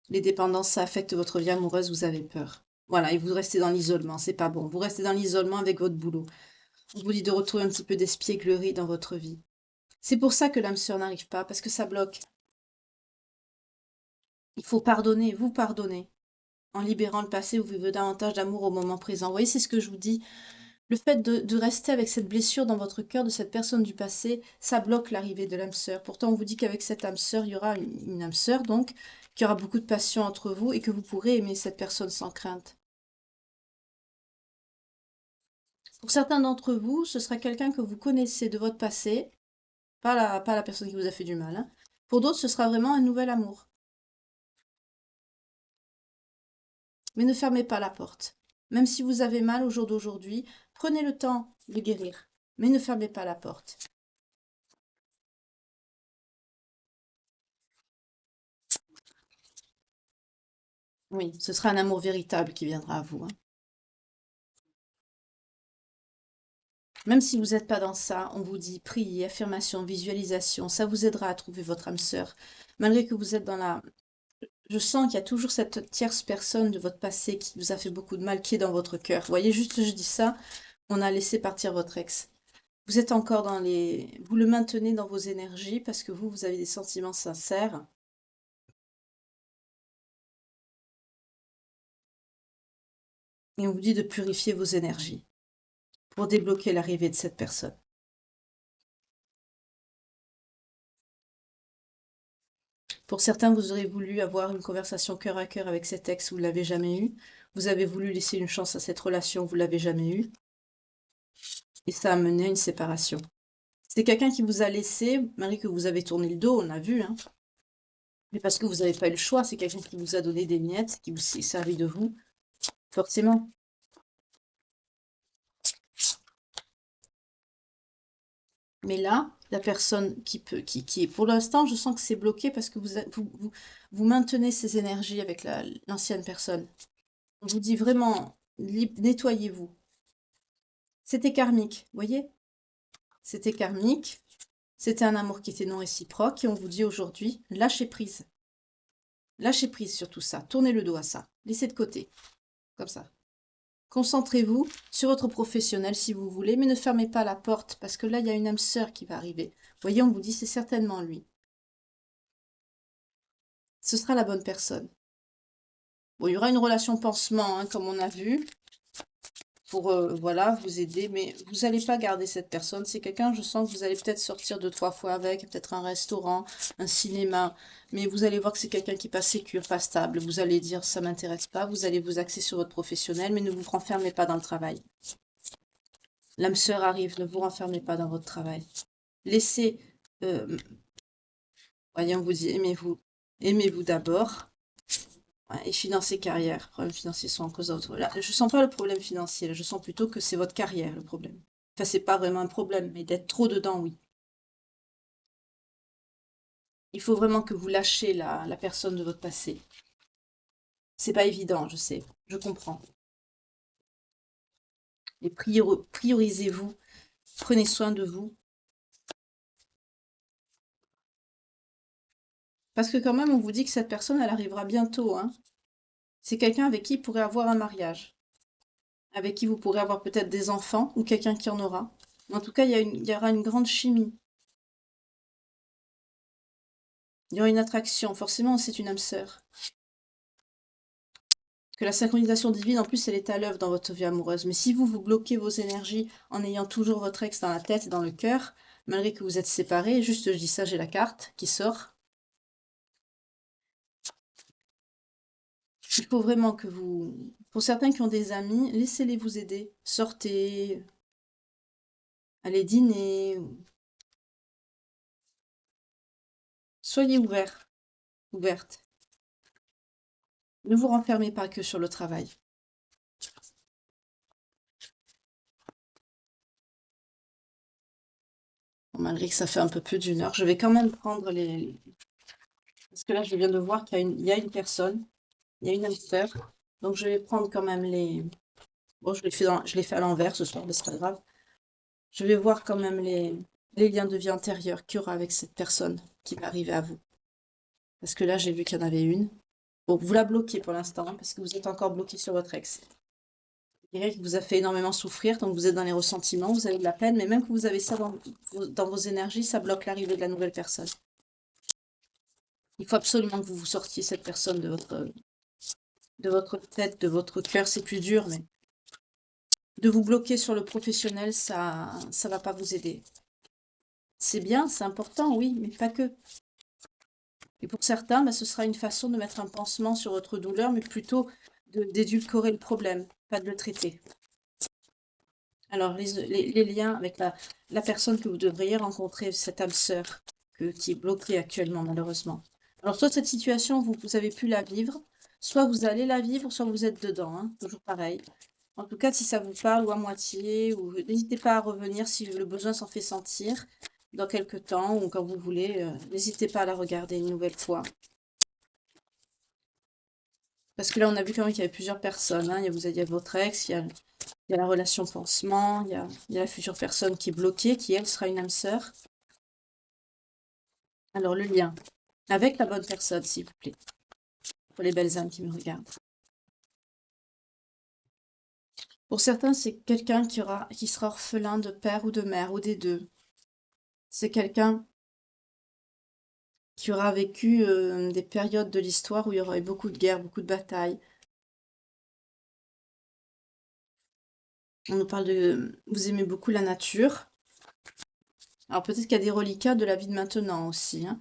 Les dépendances, ça affecte votre vie amoureuse, vous avez peur. Voilà, et vous restez dans l'isolement, c'est pas bon. Vous restez dans l'isolement avec votre boulot. On vous dit de retrouver un petit peu d'espièglerie dans votre vie. C'est pour ça que l'âme sœur n'arrive pas, parce que ça bloque. Il faut pardonner, vous pardonner. En libérant le passé, vous vivez davantage d'amour au moment présent. Vous voyez, c'est ce que je vous dis. Le fait de rester avec cette blessure dans votre cœur de cette personne du passé, ça bloque l'arrivée de l'âme sœur. Pourtant, on vous dit qu'avec cette âme sœur, il y aura une âme sœur, donc, qu'il y aura beaucoup de passion entre vous et que vous pourrez aimer cette personne sans crainte. Pour certains d'entre vous, ce sera quelqu'un que vous connaissez de votre passé, pas la personne qui vous a fait du mal, hein. Pour d'autres, ce sera vraiment un nouvel amour. Mais ne fermez pas la porte. Même si vous avez mal au jour d'aujourd'hui, prenez le temps de guérir. Mais ne fermez pas la porte. Oui, ce sera un amour véritable qui viendra à vous, hein. Même si vous n'êtes pas dans ça, on vous dit priez, affirmation, visualisation, ça vous aidera à trouver votre âme sœur. Malgré que vous êtes dans la... Je sens qu'il y a toujours cette tierce personne de votre passé qui vous a fait beaucoup de mal, qui est dans votre cœur. Vous voyez, juste je dis ça, on a laissé partir votre ex. Vous êtes encore dans les... Vous le maintenez dans vos énergies parce que vous avez des sentiments sincères. Et on vous dit de purifier vos énergies pour débloquer l'arrivée de cette personne. Pour certains, vous aurez voulu avoir une conversation cœur à cœur avec cet ex, vous ne l'avez jamais eu. Vous avez voulu laisser une chance à cette relation, vous ne l'avez jamais eu. Et ça a mené à une séparation. C'est quelqu'un qui vous a laissé, malgré que vous avez tourné le dos, on l'a vu, hein. Mais parce que vous n'avez pas eu le choix, c'est quelqu'un qui vous a donné des miettes, qui vous s'est servi de vous, forcément. Mais là, la personne qui est, pour l'instant, je sens que c'est bloqué parce que vous maintenez ces énergies avec l'ancienne personne. On vous dit vraiment, nettoyez-vous. C'était karmique, voyez? C'était karmique. C'était un amour qui était non réciproque et on vous dit aujourd'hui, lâchez prise. Lâchez prise sur tout ça. Tournez le dos à ça. Laissez de côté. Comme ça. Concentrez-vous sur votre professionnel si vous voulez, mais ne fermez pas la porte parce que là, il y a une âme sœur qui va arriver. Vous voyez, on vous dit, c'est certainement lui. Ce sera la bonne personne. Bon, il y aura une relation pansement, hein, comme on a vu, pour voilà, vous aider, mais vous n'allez pas garder cette personne. C'est quelqu'un, je sens que vous allez peut-être sortir 2, 3 fois avec, peut-être un restaurant, un cinéma, mais vous allez voir que c'est quelqu'un qui n'est pas sécure, pas stable. Vous allez dire, ça m'intéresse pas, vous allez vous axer sur votre professionnel, mais ne vous renfermez pas dans le travail. L'âme sœur arrive, ne vous renfermez pas dans votre travail. Laissez, voyons, vous dit, aimez-vous d'abord. Ouais, et financer carrière. Problèmes financiers sont en cause d'autres. Là, je sens pas le problème financier. Là, je sens plutôt que c'est votre carrière le problème. Enfin, c'est pas vraiment un problème, mais d'être trop dedans, oui. Il faut vraiment que vous lâchiez la personne de votre passé. C'est pas évident, je sais. Je comprends. Et priorisez-vous. Prenez soin de vous. Parce que quand même, on vous dit que cette personne, elle arrivera bientôt, hein. C'est quelqu'un avec qui vous pourrez avoir un mariage. Avec qui vous pourrez avoir peut-être des enfants ou quelqu'un qui en aura. En tout cas, il y aura une grande chimie. Il y aura une attraction. Forcément, c'est une âme sœur. Que la synchronisation divine, en plus, elle est à l'œuvre dans votre vie amoureuse. Mais si vous bloquez vos énergies en ayant toujours votre ex dans la tête et dans le cœur, malgré que vous êtes séparés, juste je dis ça, j'ai la carte qui sort. Il faut vraiment que vous... Pour certains qui ont des amis, laissez-les vous aider. Sortez, allez dîner. Soyez ouverts, ouverte. Ne vous renfermez pas que sur le travail. Bon, malgré que ça fait un peu plus d'une heure, je vais quand même prendre les... Parce que là, je viens de voir il y a une personne, il y a une hamster. Donc, je vais prendre quand même les... Bon, je l'ai fait à l'envers ce soir, mais c'est pas grave. Je vais voir quand même les liens de vie antérieurs qu'il y aura avec cette personne qui va arriver à vous. Parce que là, j'ai vu qu'il y en avait une. Bon, vous la bloquez pour l'instant, hein, parce que vous êtes encore bloqué sur votre ex. Quelqu'un qui vous a fait énormément souffrir, donc vous êtes dans les ressentiments, vous avez de la peine, mais même que vous avez ça dans vos énergies, ça bloque l'arrivée de la nouvelle personne. Il faut absolument que vous vous sortiez cette personne de votre tête, de votre cœur. C'est plus dur, mais de vous bloquer sur le professionnel, ça va pas vous aider. C'est bien, c'est important, oui, mais pas que. Et pour certains, bah, ce sera une façon de mettre un pansement sur votre douleur, mais plutôt d'édulcorer le problème, pas de le traiter. Alors, les liens avec la personne que vous devriez rencontrer, cette âme sœur qui est bloquée actuellement, malheureusement. Alors, soit cette situation, vous avez pu la vivre, soit vous allez la vivre, soit vous êtes dedans, hein, toujours pareil. En tout cas, si ça vous parle, ou à moitié, ou n'hésitez pas à revenir si le besoin s'en fait sentir, dans quelques temps, ou quand vous voulez, n'hésitez pas à la regarder une nouvelle fois. Parce que là, on a vu quand même qu'il y avait plusieurs personnes, hein. Il y a votre ex, il y a la relation pansement, il y a la future personne qui est bloquée, qui elle sera une âme sœur. Alors le lien avec la bonne personne, s'il vous plaît, pour les belles âmes qui me regardent. Pour certains, c'est quelqu'un qui sera orphelin de père ou de mère, ou des deux. C'est quelqu'un qui aura vécu des périodes de l'histoire où il y aura eu beaucoup de guerres, beaucoup de batailles. On nous parle de... Vous aimez beaucoup la nature. Alors peut-être qu'il y a des reliquats de la vie de maintenant aussi, hein.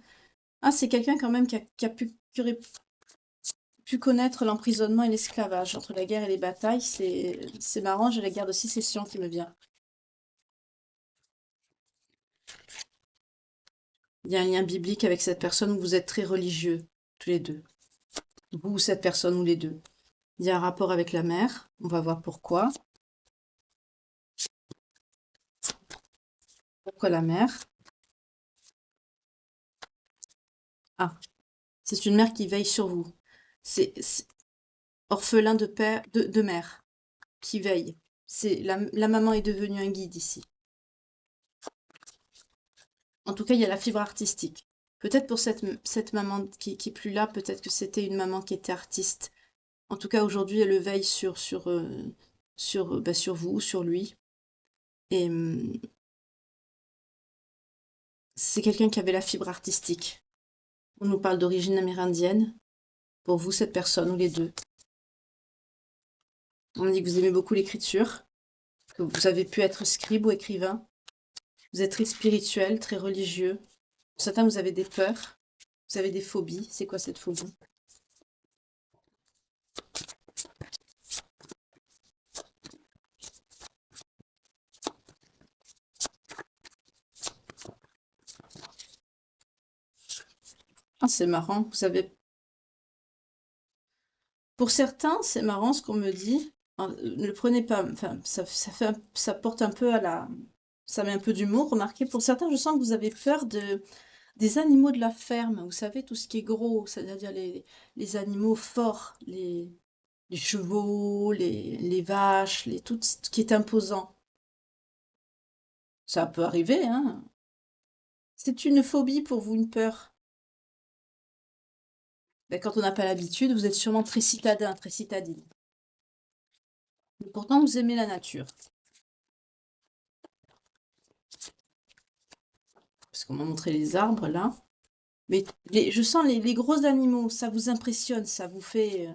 Ah, c'est quelqu'un quand même qui aurait pu connaître l'emprisonnement et l'esclavage entre la guerre et les batailles. C'est marrant, j'ai la guerre de sécession qui me vient. Il y a un lien biblique avec cette personne où vous êtes très religieux, tous les deux. Vous ou cette personne ou les deux. Il y a un rapport avec la mer, on va voir pourquoi. Pourquoi la mer? Ah, c'est une mère qui veille sur vous. C'est orphelin de père, de mère, qui veille. La maman est devenue un guide ici. En tout cas, il y a la fibre artistique. Peut-être pour cette maman qui est plus là, peut-être que c'était une maman qui était artiste. En tout cas, aujourd'hui, elle veille sur vous, sur lui. Et c'est quelqu'un qui avait la fibre artistique. On nous parle d'origine amérindienne. Pour vous, cette personne ou les deux. On me dit que vous aimez beaucoup l'écriture, que vous avez pu être scribe ou écrivain. Vous êtes très spirituel, très religieux. Pour certains, vous avez des peurs, vous avez des phobies. C'est quoi cette phobie? Ah, c'est marrant. Vous avez... Pour certains, c'est marrant ce qu'on me dit. Ne le prenez pas... Enfin, ça porte un peu à la... Ça met un peu d'humour, remarquez. Pour certains, je sens que vous avez peur des animaux de la ferme. Vous savez, tout ce qui est gros, c'est-à-dire les animaux forts, les chevaux, les vaches, tout ce qui est imposant. Ça peut arriver, hein. C'est une phobie pour vous, une peur. Ben, quand on n'a pas l'habitude, vous êtes sûrement très citadin, très citadine. Mais pourtant, vous aimez la nature. Parce qu'on m'a montré les arbres, là. Mais je sens les gros animaux, ça vous impressionne, ça vous fait...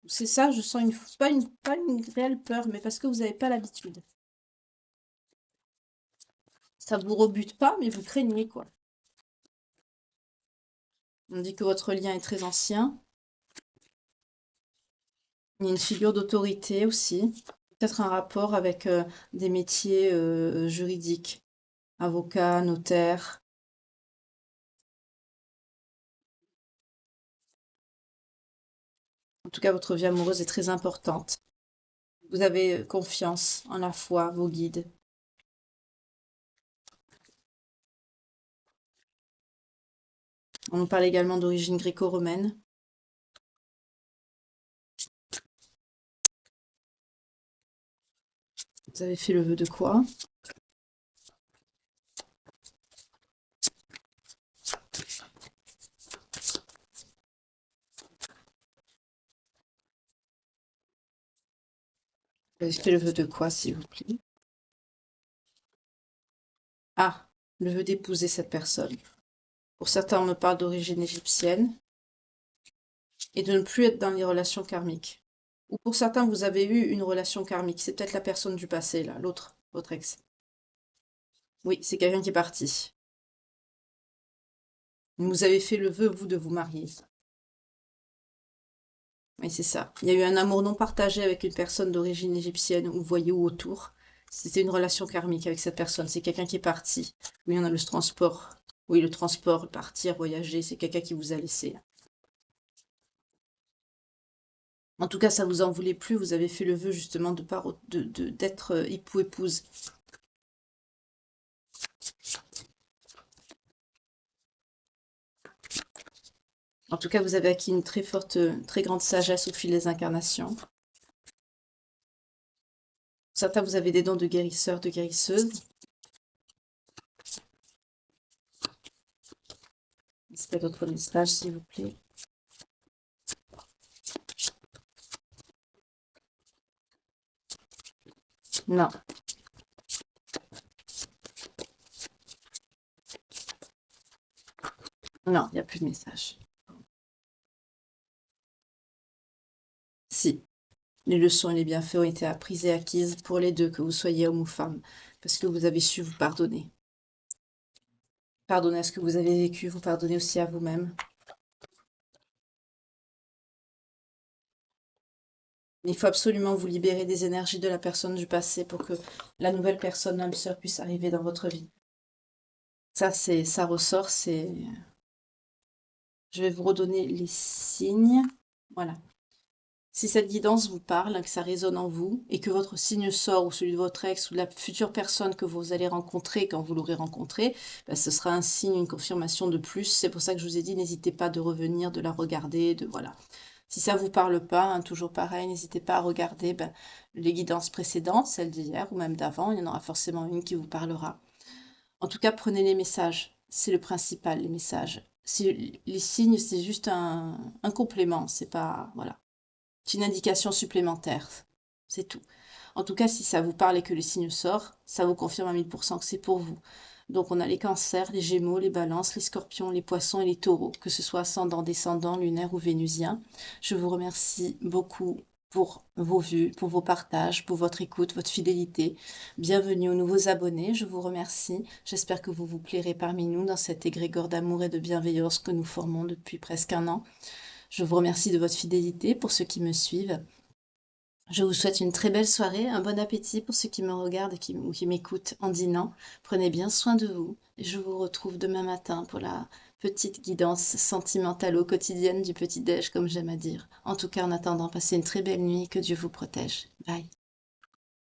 C'est ça, je sens pas une réelle peur, mais parce que vous n'avez pas l'habitude. Ça vous rebute pas, mais vous craignez, quoi. On dit que votre lien est très ancien. Il y a une figure d'autorité aussi. Peut-être un rapport avec des métiers juridiques. Avocat, notaire. En tout cas, votre vie amoureuse est très importante. Vous avez confiance en la foi, vos guides. On nous parle également d'origine gréco-romaine. Vous avez fait le vœu de quoi? Vous avez fait le vœu de quoi, s'il vous plaît? Ah, le vœu d'épouser cette personne. Pour certains, on me parle d'origine égyptienne et de ne plus être dans les relations karmiques. Ou pour certains, vous avez eu une relation karmique. C'est peut-être la personne du passé, là, l'autre, votre ex. Oui, c'est quelqu'un qui est parti. Vous avez fait le vœu, vous, de vous marier. Oui, c'est ça. Il y a eu un amour non partagé avec une personne d'origine égyptienne ou voyou autour. C'était une relation karmique avec cette personne. C'est quelqu'un qui est parti. Oui, on a le transport. Oui, le transport, partir, voyager, c'est quelqu'un qui vous a laissé. En tout cas, ça vous en voulait plus. Vous avez fait le vœu justement d'être époux-épouse. En tout cas, vous avez acquis une très forte, très grande sagesse au fil des incarnations. Certains, vous avez des dons de guérisseur, de guérisseuse. Est-ce qu'il y a d'autres messages, s'il vous plaît? Non. Non, il n'y a plus de message. Si. Les leçons et les bienfaits ont été apprises et acquises pour les deux, que vous soyez homme ou femme, parce que vous avez su vous pardonner. Pardonnez à ce que vous avez vécu, vous pardonnez aussi à vous-même. Il faut absolument vous libérer des énergies de la personne du passé pour que la nouvelle personne, l'âme sœur, puisse arriver dans votre vie. Ça ressort, c'est... Je vais vous redonner les signes. Voilà. Si cette guidance vous parle, que ça résonne en vous, et que votre signe sort, ou celui de votre ex, ou de la future personne que vous allez rencontrer quand vous l'aurez rencontré, ben, ce sera un signe, une confirmation de plus. C'est pour ça que je vous ai dit, n'hésitez pas de revenir, de la regarder, voilà. Si ça vous parle pas, hein, toujours pareil, n'hésitez pas à regarder les guidances précédentes, celles d'hier ou même d'avant, il y en aura forcément une qui vous parlera. En tout cas, prenez les messages, c'est le principal, les messages. Les signes, c'est juste un complément, c'est pas... Voilà. C'est une indication supplémentaire, c'est tout. En tout cas, si ça vous parle et que le signe sort, ça vous confirme à 1000% que c'est pour vous. Donc on a les cancers, les gémeaux, les balances, les scorpions, les poissons et les taureaux, que ce soit ascendant, descendant, lunaire ou vénusien. Je vous remercie beaucoup pour vos vues, pour vos partages, pour votre écoute, votre fidélité. Bienvenue aux nouveaux abonnés, je vous remercie. J'espère que vous vous plairez parmi nous dans cet égrégore d'amour et de bienveillance que nous formons depuis presque un an. Je vous remercie de votre fidélité pour ceux qui me suivent. Je vous souhaite une très belle soirée, un bon appétit pour ceux qui me regardent ou qui m'écoutent en dînant. Prenez bien soin de vous et je vous retrouve demain matin pour la petite guidance sentimentale au quotidienne du petit-déj, comme j'aime à dire. En tout cas, en attendant, passez une très belle nuit et que Dieu vous protège. Bye.